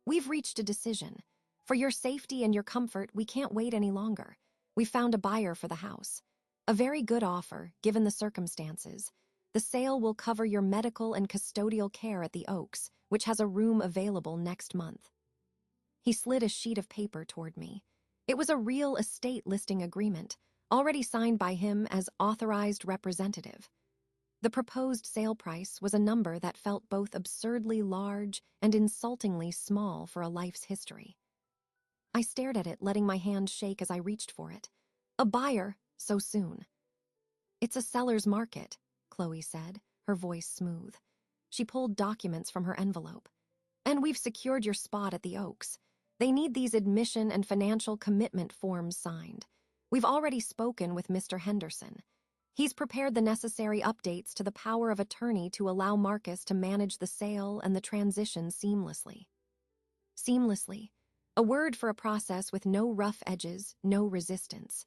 "We've reached a decision. For your safety and your comfort, we can't wait any longer. We found a buyer for the house. A very good offer, given the circumstances. The sale will cover your medical and custodial care at the Oaks, which has a room available next month." He slid a sheet of paper toward me. It was a real estate listing agreement, already signed by him as authorized representative. The proposed sale price was a number that felt both absurdly large and insultingly small for a life's history. I stared at it, letting my hand shake as I reached for it. A buyer, so soon. "It's a seller's market," Chloe said, her voice smooth. She pulled documents from her envelope. "And we've secured your spot at the Oaks. They need these admission and financial commitment forms signed. We've already spoken with Mr. Henderson. He's prepared the necessary updates to the power of attorney to allow Marcus to manage the sale and the transition seamlessly." Seamlessly. A word for a process with no rough edges, no resistance.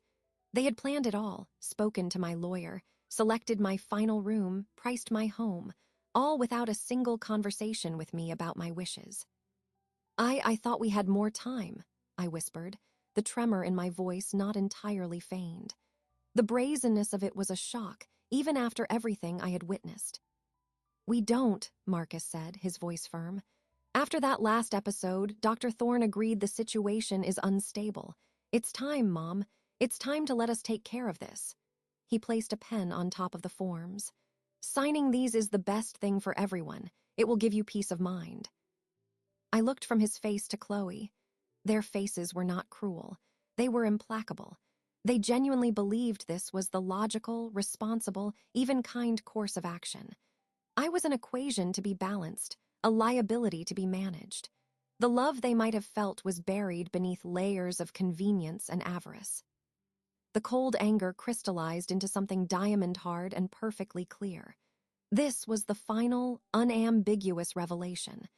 They had planned it all, spoken to my lawyer, selected my final room, priced my home, all without a single conversation with me about my wishes. I thought we had more time, I whispered, the tremor in my voice not entirely feigned. The brazenness of it was a shock, even after everything I had witnessed. We don't, Marcus said, his voice firm. After that last episode, Dr. Thorne agreed the situation is unstable. It's time, Mom. It's time to let us take care of this. He placed a pen on top of the forms. Signing these is the best thing for everyone. It will give you peace of mind. I looked from his face to Chloe. Their faces were not cruel. They were implacable. They genuinely believed this was the logical, responsible, even kind course of action. I was an equation to be balanced, a liability to be managed. The love they might have felt was buried beneath layers of convenience and avarice. The cold anger crystallized into something diamond-hard and perfectly clear. This was the final, unambiguous revelation.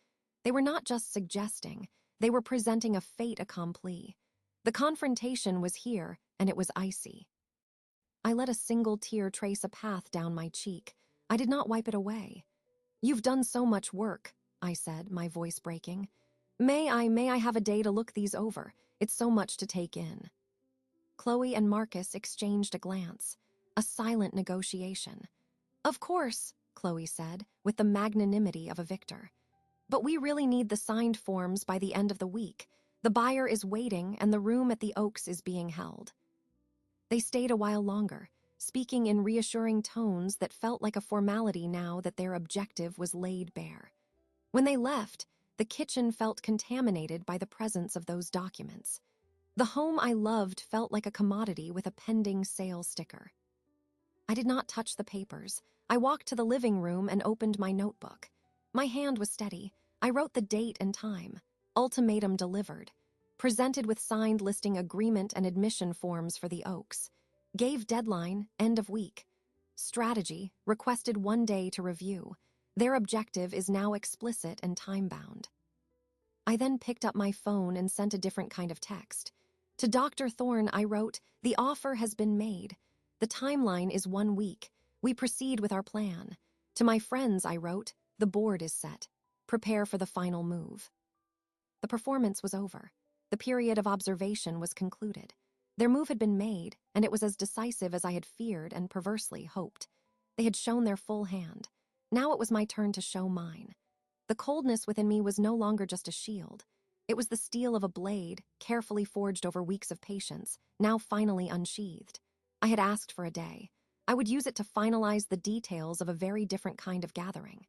They were not just suggesting, they were presenting a fait accompli. The confrontation was here, and it was icy. I let a single tear trace a path down my cheek. I did not wipe it away. You've done so much work, I said, my voice breaking. May I have a day to look these over? It's so much to take in. Chloe and Marcus exchanged a glance, a silent negotiation. Of course, Chloe said, with the magnanimity of a victor. But we really need the signed forms by the end of the week. The buyer is waiting, and the room at the Oaks is being held. They stayed a while longer, speaking in reassuring tones that felt like a formality now that their objective was laid bare. When they left, the kitchen felt contaminated by the presence of those documents. The home I loved felt like a commodity with a pending sale sticker. I did not touch the papers. I walked to the living room and opened my notebook. My hand was steady. I wrote the date and time. Ultimatum delivered. Presented with signed listing agreement and admission forms for the Oaks. Gave deadline, end of week. Strategy, requested 1 day to review. Their objective is now explicit and time-bound. I then picked up my phone and sent a different kind of text. To Dr. Thorne, I wrote, the offer has been made. The timeline is 1 week. We proceed with our plan. To my friends, I wrote, the board is set. Prepare for the final move. The performance was over. The period of observation was concluded. Their move had been made, and it was as decisive as I had feared and perversely hoped. They had shown their full hand. Now it was my turn to show mine. The coldness within me was no longer just a shield. It was the steel of a blade, carefully forged over weeks of patience, now finally unsheathed. I had asked for a day. I would use it to finalize the details of a very different kind of gathering.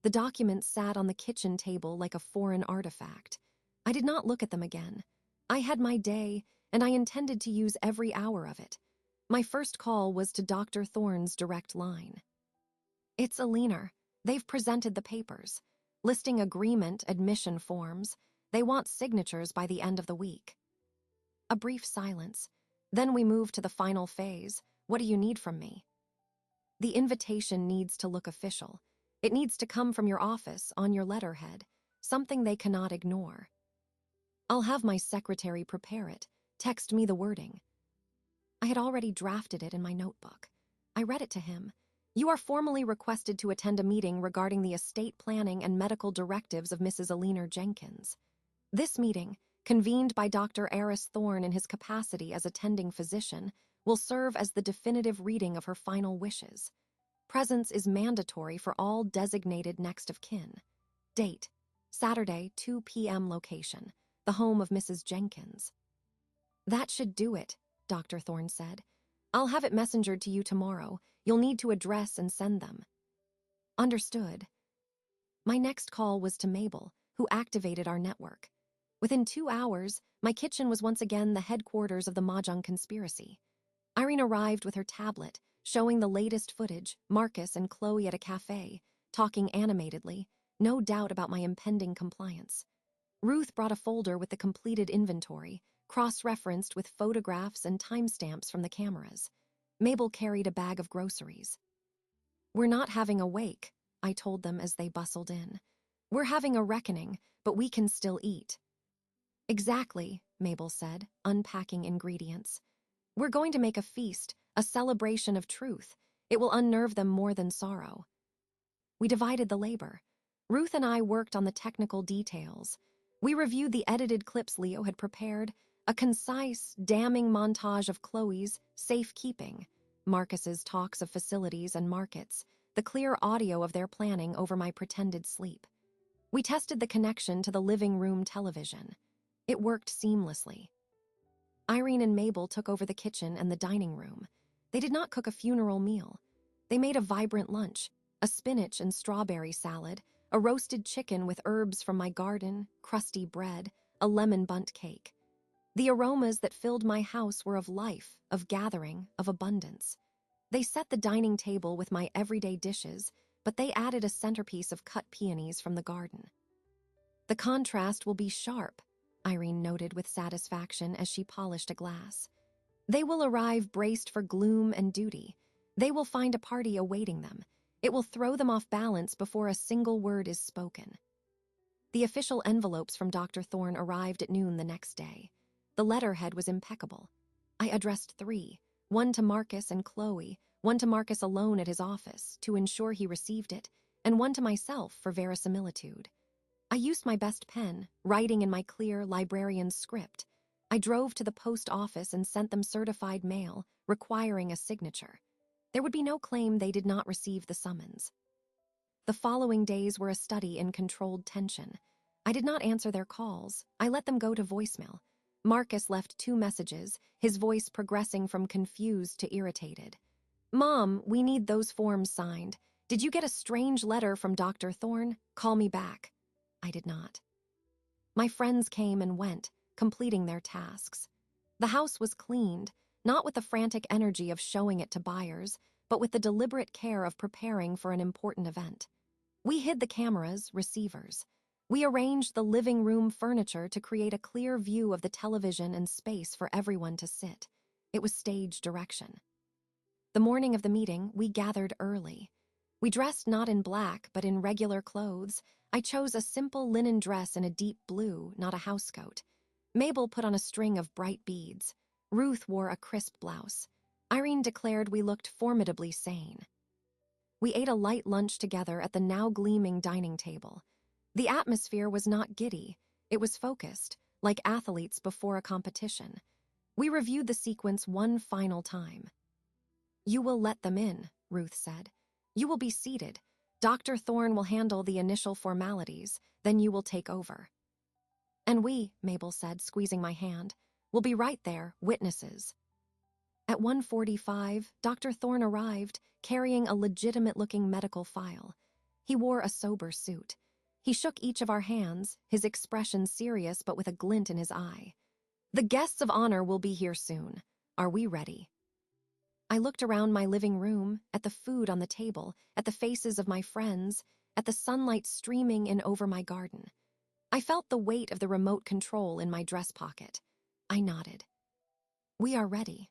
The documents sat on the kitchen table like a foreign artifact. I did not look at them again. I had my day, and I intended to use every hour of it. My first call was to Dr. Thorne's direct line. It's Alina. They've presented the papers. Listing agreement, admission forms. They want signatures by the end of the week. A brief silence. Then we move to the final phase. What do you need from me? The invitation needs to look official. It needs to come from your office, on your letterhead, something they cannot ignore. I'll have my secretary prepare it. Text me the wording. I had already drafted it in my notebook. I read it to him. You are formally requested to attend a meeting regarding the estate planning and medical directives of Mrs. Alina Jenkins. This meeting, convened by Dr. Eris Thorne in his capacity as attending physician, will serve as the definitive reading of her final wishes. Presence is mandatory for all designated next of kin. Date, Saturday, 2 p.m. Location, the home of Mrs. Jenkins. That should do it, Dr. Thorne said. I'll have it messengered to you tomorrow. You'll need to address and send them. Understood. My next call was to Mabel, who activated our network. Within 2 hours, my kitchen was once again the headquarters of the Mahjong conspiracy. Irene arrived with her tablet, showing the latest footage, Marcus and Chloe at a cafe, talking animatedly, no doubt about my impending compliance. Ruth brought a folder with the completed inventory, cross-referenced with photographs and timestamps from the cameras. Mabel carried a bag of groceries. We're not having a wake, I told them as they bustled in. We're having a reckoning, but we can still eat. Exactly, Mabel said, unpacking ingredients. We're going to make a feast, a celebration of truth. It will unnerve them more than sorrow. We divided the labor. Ruth and I worked on the technical details. We reviewed the edited clips Leo had prepared, a concise, damning montage of Chloe's safekeeping, Marcus's talks of facilities and markets, the clear audio of their planning over my pretended sleep. We tested the connection to the living room television. It worked seamlessly. Irene and Mabel took over the kitchen and the dining room. They did not cook a funeral meal. They made a vibrant lunch, a spinach and strawberry salad, a roasted chicken with herbs from my garden, crusty bread, a lemon bundt cake. The aromas that filled my house were of life, of gathering, of abundance. They set the dining table with my everyday dishes, but they added a centerpiece of cut peonies from the garden. The contrast will be sharp, Irene noted with satisfaction as she polished a glass. They will arrive braced for gloom and duty. They will find a party awaiting them. It will throw them off balance before a single word is spoken. The official envelopes from Dr. Thorne arrived at noon the next day. The letterhead was impeccable. I addressed 3, one to Marcus and Chloe, one to Marcus alone at his office to ensure he received it, and one to myself for verisimilitude. I used my best pen, writing in my clear librarian's script. I drove to the post office and sent them certified mail, requiring a signature. There would be no claim they did not receive the summons. The following days were a study in controlled tension. I did not answer their calls. I let them go to voicemail. Marcus left 2 messages, his voice progressing from confused to irritated. "Mom, we need those forms signed. Did you get a strange letter from Dr. Thorne? Call me back." I did not. My friends came and went, completing their tasks. The house was cleaned, not with the frantic energy of showing it to buyers, but with the deliberate care of preparing for an important event. We hid the cameras, receivers. We arranged the living room furniture to create a clear view of the television and space for everyone to sit. It was stage direction. The morning of the meeting, we gathered early. We dressed not in black, but in regular clothes. I chose a simple linen dress in a deep blue, not a housecoat. Mabel put on a string of bright beads. Ruth wore a crisp blouse. Irene declared we looked formidably sane. We ate a light lunch together at the now gleaming dining table. The atmosphere was not giddy. It was focused, like athletes before a competition. We reviewed the sequence one final time. "You will let them in," Ruth said. "You will be seated. Dr. Thorne will handle the initial formalities, then you will take over." "And we," Mabel said, squeezing my hand, "will be right there, witnesses." At 1:45, Dr. Thorne arrived, carrying a legitimate-looking medical file. He wore a sober suit. He shook each of our hands, his expression serious but with a glint in his eye. "The guests of honor will be here soon. Are we ready?" I looked around my living room, at the food on the table, at the faces of my friends, at the sunlight streaming in over my garden. I felt the weight of the remote control in my dress pocket. I nodded. "We are ready."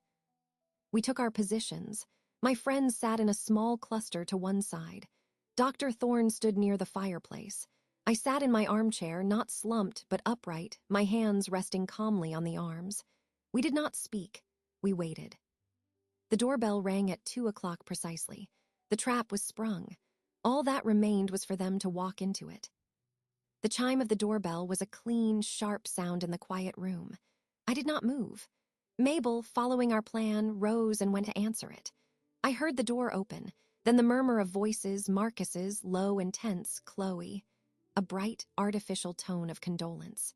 We took our positions. My friends sat in a small cluster to one side. Dr. Thorne stood near the fireplace. I sat in my armchair, not slumped but upright, my hands resting calmly on the arms. We did not speak. We waited. The doorbell rang at 2 o'clock precisely. The trap was sprung. All that remained was for them to walk into it. The chime of the doorbell was a clean, sharp sound in the quiet room. I did not move. Mabel, following our plan, rose and went to answer it. I heard the door open, then the murmur of voices, Marcus's, low and tense, Chloe, a bright, artificial tone of condolence.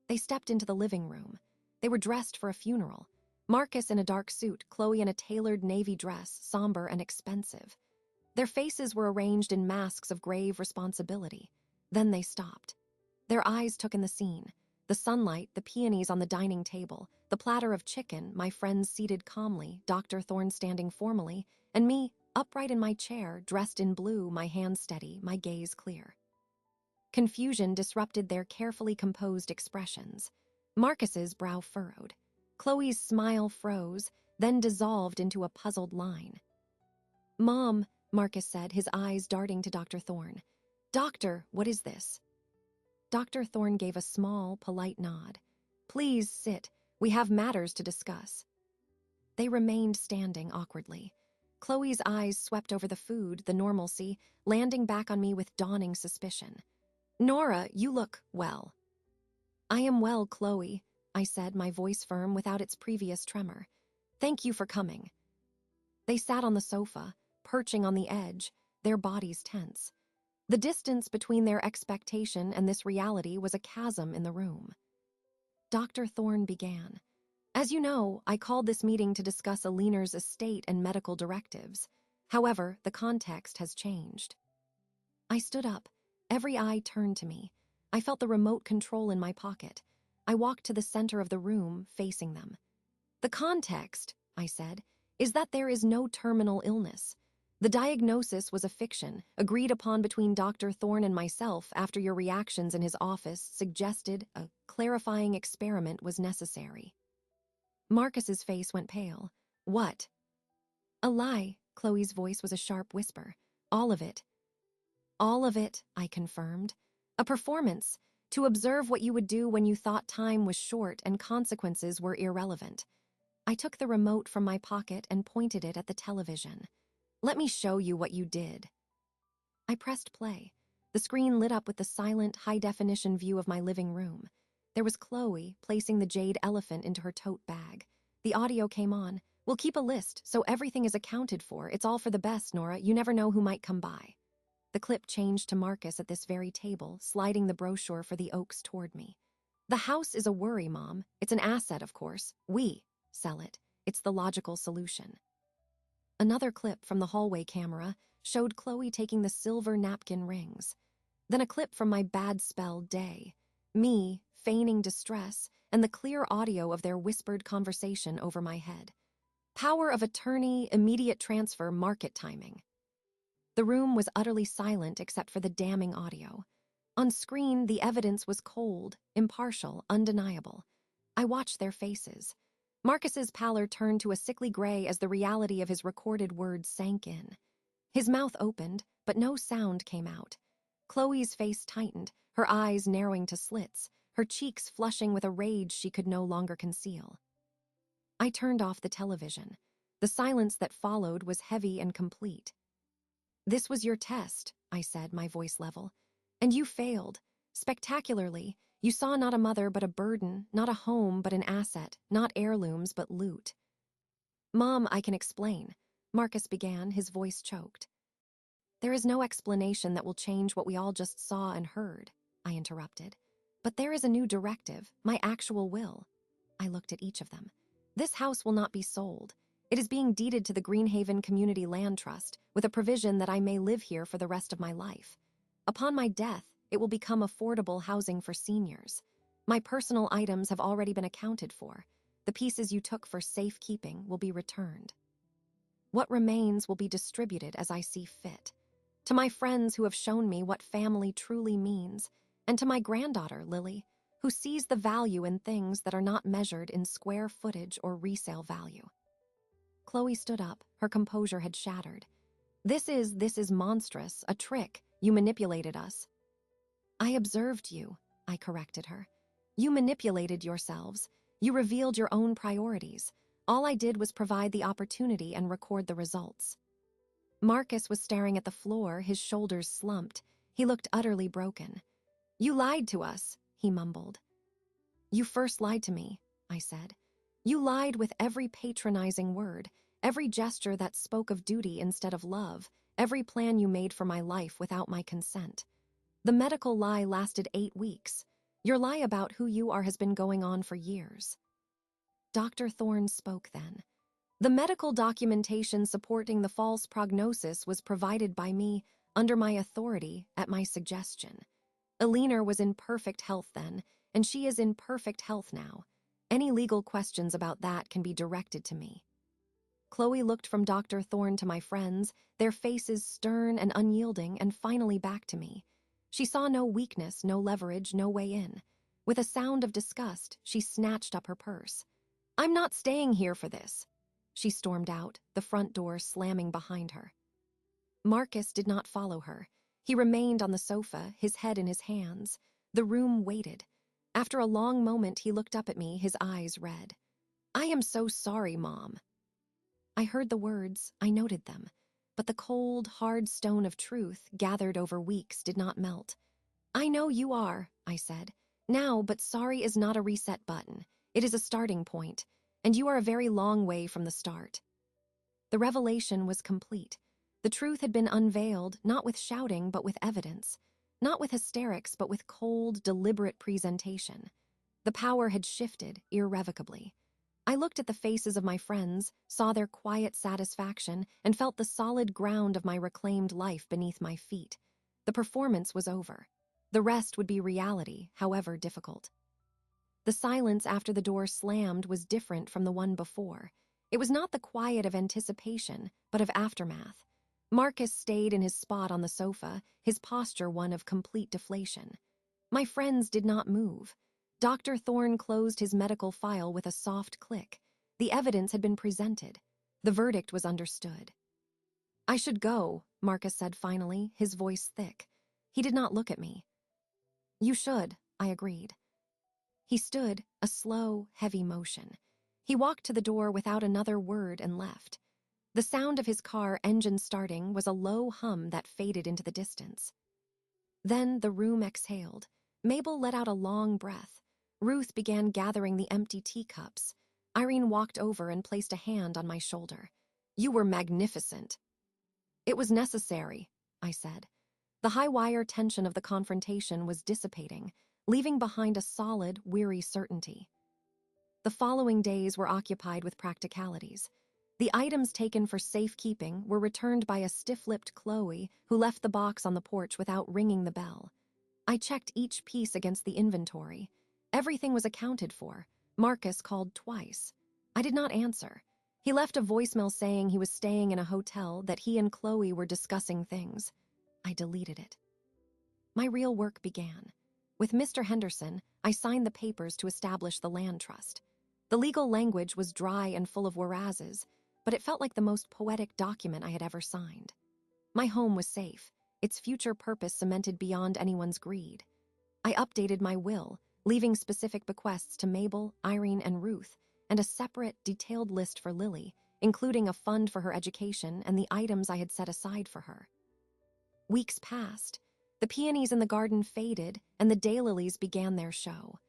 They stepped into the living room. They were dressed for a funeral. Marcus in a dark suit, Chloe in a tailored navy dress, somber and expensive. Their faces were arranged in masks of grave responsibility. Then they stopped. Their eyes took in the scene. The sunlight, the peonies on the dining table, the platter of chicken, my friends seated calmly, Dr. Thorne standing formally, and me, upright in my chair, dressed in blue, my hands steady, my gaze clear. Confusion disrupted their carefully composed expressions. Marcus's brow furrowed. Chloe's smile froze, then dissolved into a puzzled line. "Mom," Marcus said, his eyes darting to Dr. Thorne. "Doctor, what is this?" Dr. Thorne gave a small, polite nod. Please sit. We have matters to discuss. They remained standing awkwardly. Chloe's eyes swept over the food, the normalcy, landing back on me with dawning suspicion. Nora, you look well. I am well, Chloe, I said, my voice firm without its previous tremor. Thank you for coming. They sat on the sofa, perching on the edge, their bodies tense. The distance between their expectation and this reality was a chasm in the room. Dr. Thorne began. As you know, I called this meeting to discuss Aliner's estate and medical directives. However, the context has changed. I stood up. Every eye turned to me. I felt the remote control in my pocket. I walked to the center of the room, facing them. The context, I said, is that there is no terminal illness. The diagnosis was a fiction, agreed upon between Dr. Thorne and myself after your reactions in his office suggested a clarifying experiment was necessary. Marcus's face went pale. What? A lie, Chloe's voice was a sharp whisper. All of it. All of it, I confirmed. A performance, to observe what you would do when you thought time was short and consequences were irrelevant. I took the remote from my pocket and pointed it at the television. Let me show you what you did. I pressed play. The screen lit up with the silent, high-definition view of my living room. There was Chloe placing the jade elephant into her tote bag. The audio came on. We'll keep a list, so everything is accounted for. It's all for the best, Nora. You never know who might come by. The clip changed to Marcus at this very table, sliding the brochure for the Oaks toward me. The house is a worry, Mom. It's an asset, of course. We sell it. It's the logical solution. Another clip from the hallway camera showed Chloe taking the silver napkin rings. Then a clip from my bad spell day. Me, feigning distress, and the clear audio of their whispered conversation over my head. Power of attorney, immediate transfer, market timing. The room was utterly silent except for the damning audio. On screen, the evidence was cold, impartial, undeniable. I watched their faces. Marcus's pallor turned to a sickly gray as the reality of his recorded words sank in. His mouth opened, but no sound came out. Chloe's face tightened, her eyes narrowing to slits, her cheeks flushing with a rage she could no longer conceal. I turned off the television. The silence that followed was heavy and complete. This was your test, I said, my voice level. And you failed. Spectacularly. You saw not a mother but a burden, not a home but an asset, not heirlooms but loot. Mom, I can explain. Marcus began, his voice choked. There is no explanation that will change what we all just saw and heard, I interrupted. But there is a new directive, my actual will. I looked at each of them. This house will not be sold. It is being deeded to the Greenhaven Community Land Trust, with a provision that I may live here for the rest of my life. Upon my death, it will become affordable housing for seniors. My personal items have already been accounted for. The pieces you took for safekeeping will be returned. What remains will be distributed as I see fit. To my friends who have shown me what family truly means, and to my granddaughter, Lily, who sees the value in things that are not measured in square footage or resale value. Chloe stood up, her composure had shattered. This is monstrous, a trick. You manipulated us. I observed you, I corrected her. You manipulated yourselves. You revealed your own priorities. All I did was provide the opportunity and record the results. Marcus was staring at the floor, his shoulders slumped. He looked utterly broken. You lied to us, he mumbled. You first lied to me, I said. You lied with every patronizing word, every gesture that spoke of duty instead of love, every plan you made for my life without my consent. The medical lie lasted 8 weeks. Your lie about who you are has been going on for years. Dr. Thorne spoke then. The medical documentation supporting the false prognosis was provided by me, under my authority, at my suggestion. Aliner was in perfect health then, and she is in perfect health now. Any legal questions about that can be directed to me. Chloe looked from Dr. Thorne to my friends, their faces stern and unyielding, and finally back to me. She saw no weakness, no leverage, no way in. With a sound of disgust, she snatched up her purse. I'm not staying here for this. She stormed out, the front door slamming behind her. Marcus did not follow her. He remained on the sofa, his head in his hands. The room waited. After a long moment, he looked up at me, his eyes red. "I am so sorry, Mom." I heard the words, I noted them, but the cold, hard stone of truth, gathered over weeks, did not melt. "I know you are," I said. "Now, but sorry is not a reset button. It is a starting point, and you are a very long way from the start." The revelation was complete. The truth had been unveiled, not with shouting, but with evidence. Not with hysterics, but with cold, deliberate presentation. The power had shifted irrevocably. I looked at the faces of my friends, saw their quiet satisfaction, and felt the solid ground of my reclaimed life beneath my feet. The performance was over. The rest would be reality, however difficult. The silence after the door slammed was different from the one before. It was not the quiet of anticipation, but of aftermath. Marcus stayed in his spot on the sofa, his posture one of complete deflation. My friends did not move. Dr. Thorne closed his medical file with a soft click. The evidence had been presented. The verdict was understood. "I should go," Marcus said finally, his voice thick. He did not look at me. "You should," I agreed. He stood, a slow, heavy motion. He walked to the door without another word and left. The sound of his car engine starting was a low hum that faded into the distance. Then the room exhaled. Mabel let out a long breath. Ruth began gathering the empty teacups. Irene walked over and placed a hand on my shoulder. "You were magnificent." "It was necessary," I said. The high-wire tension of the confrontation was dissipating, leaving behind a solid, weary certainty. The following days were occupied with practicalities. The items taken for safekeeping were returned by a stiff-lipped Chloe, who left the box on the porch without ringing the bell. I checked each piece against the inventory. Everything was accounted for. Marcus called twice. I did not answer. He left a voicemail saying he was staying in a hotel, that he and Chloe were discussing things. I deleted it. My real work began. With Mr. Henderson, I signed the papers to establish the land trust. The legal language was dry and full of whereases, but it felt like the most poetic document I had ever signed. My home was safe, its future purpose cemented beyond anyone's greed. I updated my will, leaving specific bequests to Mabel, Irene, and Ruth, and a separate, detailed list for Lily, including a fund for her education and the items I had set aside for her. Weeks passed. The peonies in the garden faded, and the daylilies began their show.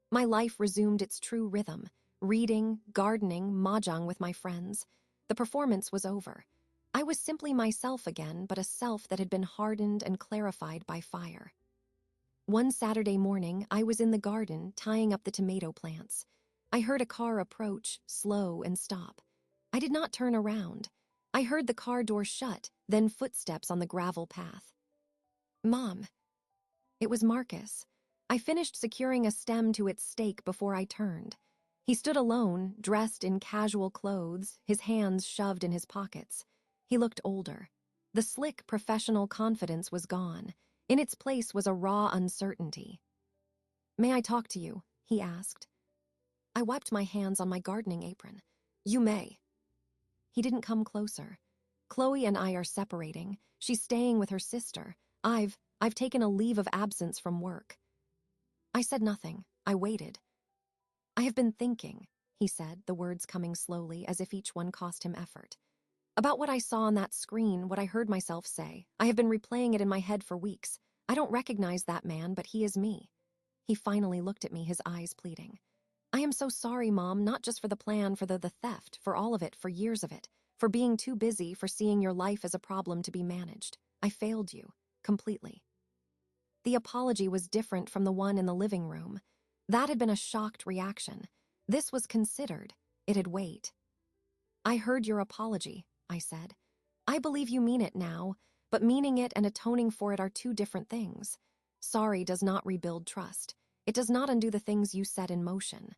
My life resumed its true rhythm, reading, gardening, mahjong with my friends. The performance was over. I was simply myself again, but a self that had been hardened and clarified by fire. One Saturday morning, I was in the garden, tying up the tomato plants. I heard a car approach, slow, and stop. I did not turn around. I heard the car door shut, then footsteps on the gravel path. "Mom." It was Marcus. I finished securing a stem to its stake before I turned. He stood alone, dressed in casual clothes, his hands shoved in his pockets. He looked older. The slick, professional confidence was gone. In its place was a raw uncertainty. "May I talk to you?" he asked. I wiped my hands on my gardening apron. "You may." He didn't come closer. "Chloe and I are separating. She's staying with her sister. I've taken a leave of absence from work." I said nothing. I waited. "I have been thinking," he said, the words coming slowly as if each one cost him effort. "About what I saw on that screen, what I heard myself say. I have been replaying it in my head for weeks. I don't recognize that man, but he is me." He finally looked at me, his eyes pleading. "I am so sorry, Mom, not just for the plan, for the theft, for all of it, for years of it, for being too busy, for seeing your life as a problem to be managed. I failed you, completely." The apology was different from the one in the living room. That had been a shocked reaction. This was considered. It had weight. "I heard your apology," I said. "I believe you mean it now, but meaning it and atoning for it are two different things. Sorry does not rebuild trust. It does not undo the things you set in motion."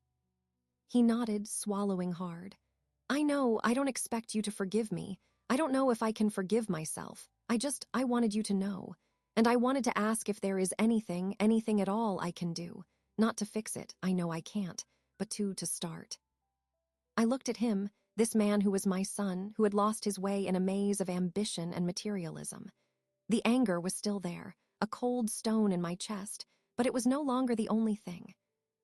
He nodded, swallowing hard. "I know, I don't expect you to forgive me. I don't know if I can forgive myself. I wanted you to know. And I wanted to ask if there is anything at all I can do. Not to fix it, I know I can't, but to start." I looked at him, this man who was my son, who had lost his way in a maze of ambition and materialism. The anger was still there, a cold stone in my chest, but it was no longer the only thing.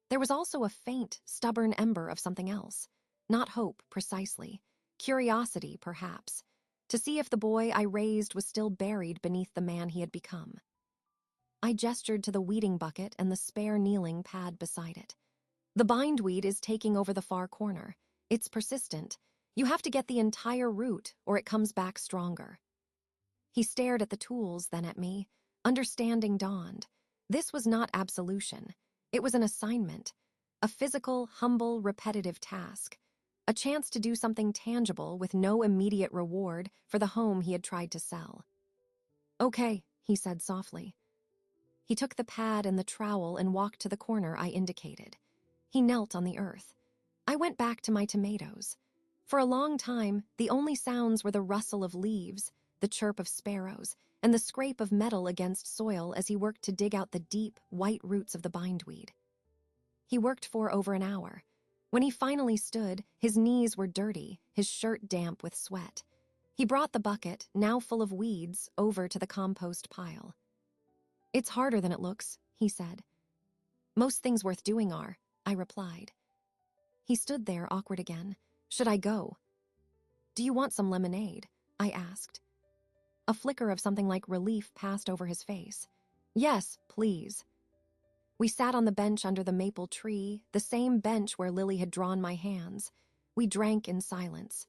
There was also a faint, stubborn ember of something else. Not hope, precisely. Curiosity, perhaps. To see if the boy I raised was still buried beneath the man he had become. I gestured to the weeding bucket and the spare kneeling pad beside it. The bindweed is taking over the far corner. It's persistent. You have to get the entire root, or it comes back stronger. He stared at the tools, then at me. Understanding dawned. This was not absolution. It was an assignment. A physical, humble, repetitive task. A chance to do something tangible with no immediate reward for the home he had tried to sell. "Okay," he said softly. He took the pad and the trowel and walked to the corner I indicated. He knelt on the earth. I went back to my tomatoes. For a long time, the only sounds were the rustle of leaves, the chirp of sparrows, and the scrape of metal against soil as he worked to dig out the deep, white roots of the bindweed. He worked for over an hour. When he finally stood, his knees were dirty, his shirt damp with sweat. He brought the bucket, now full of weeds, over to the compost pile. "It's harder than it looks," he said. "Most things worth doing are," I replied. He stood there, awkward again. Should I go? "Do you want some lemonade?" I asked. A flicker of something like relief passed over his face. "Yes, please." We sat on the bench under the maple tree, the same bench where Lily had drawn my hands. We drank in silence.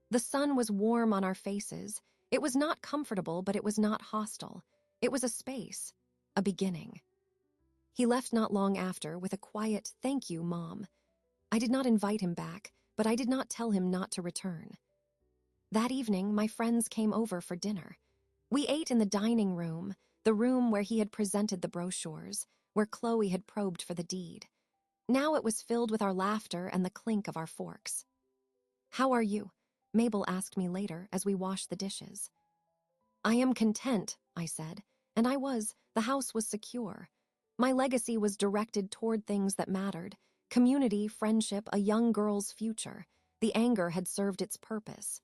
The sun was warm on our faces. It was not comfortable, but it was not hostile. It was a space, a beginning. He left not long after with a quiet, "Thank you, Mom." I did not invite him back, but I did not tell him not to return. That evening, my friends came over for dinner. We ate in the dining room, the room where he had presented the brochures, where Chloe had probed for the deed. Now it was filled with our laughter and the clink of our forks. "How are you?" Mabel asked me later as we washed the dishes. "I am content," I said, and I was. The house was secure. My legacy was directed toward things that mattered: community, friendship, a young girl's future. The anger had served its purpose.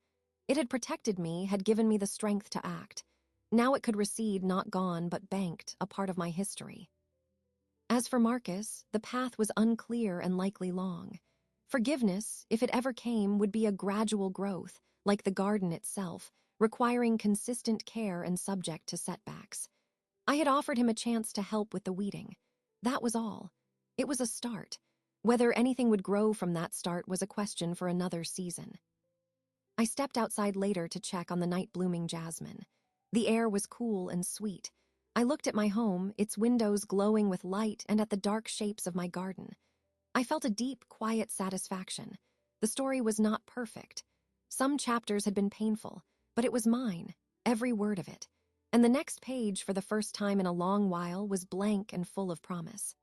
It had protected me, had given me the strength to act. Now it could recede, not gone, but banked, a part of my history. As for Marcus, the path was unclear and likely long. Forgiveness, if it ever came, would be a gradual growth, like the garden itself, requiring consistent care and subject to setbacks. I had offered him a chance to help with the weeding. That was all. It was a start. Whether anything would grow from that start was a question for another season. I stepped outside later to check on the night-blooming jasmine. The air was cool and sweet. I looked at my home, its windows glowing with light, and at the dark shapes of my garden. I felt a deep, quiet satisfaction. The story was not perfect. Some chapters had been painful, but it was mine, every word of it. And the next page, for the first time in a long while, was blank and full of promise.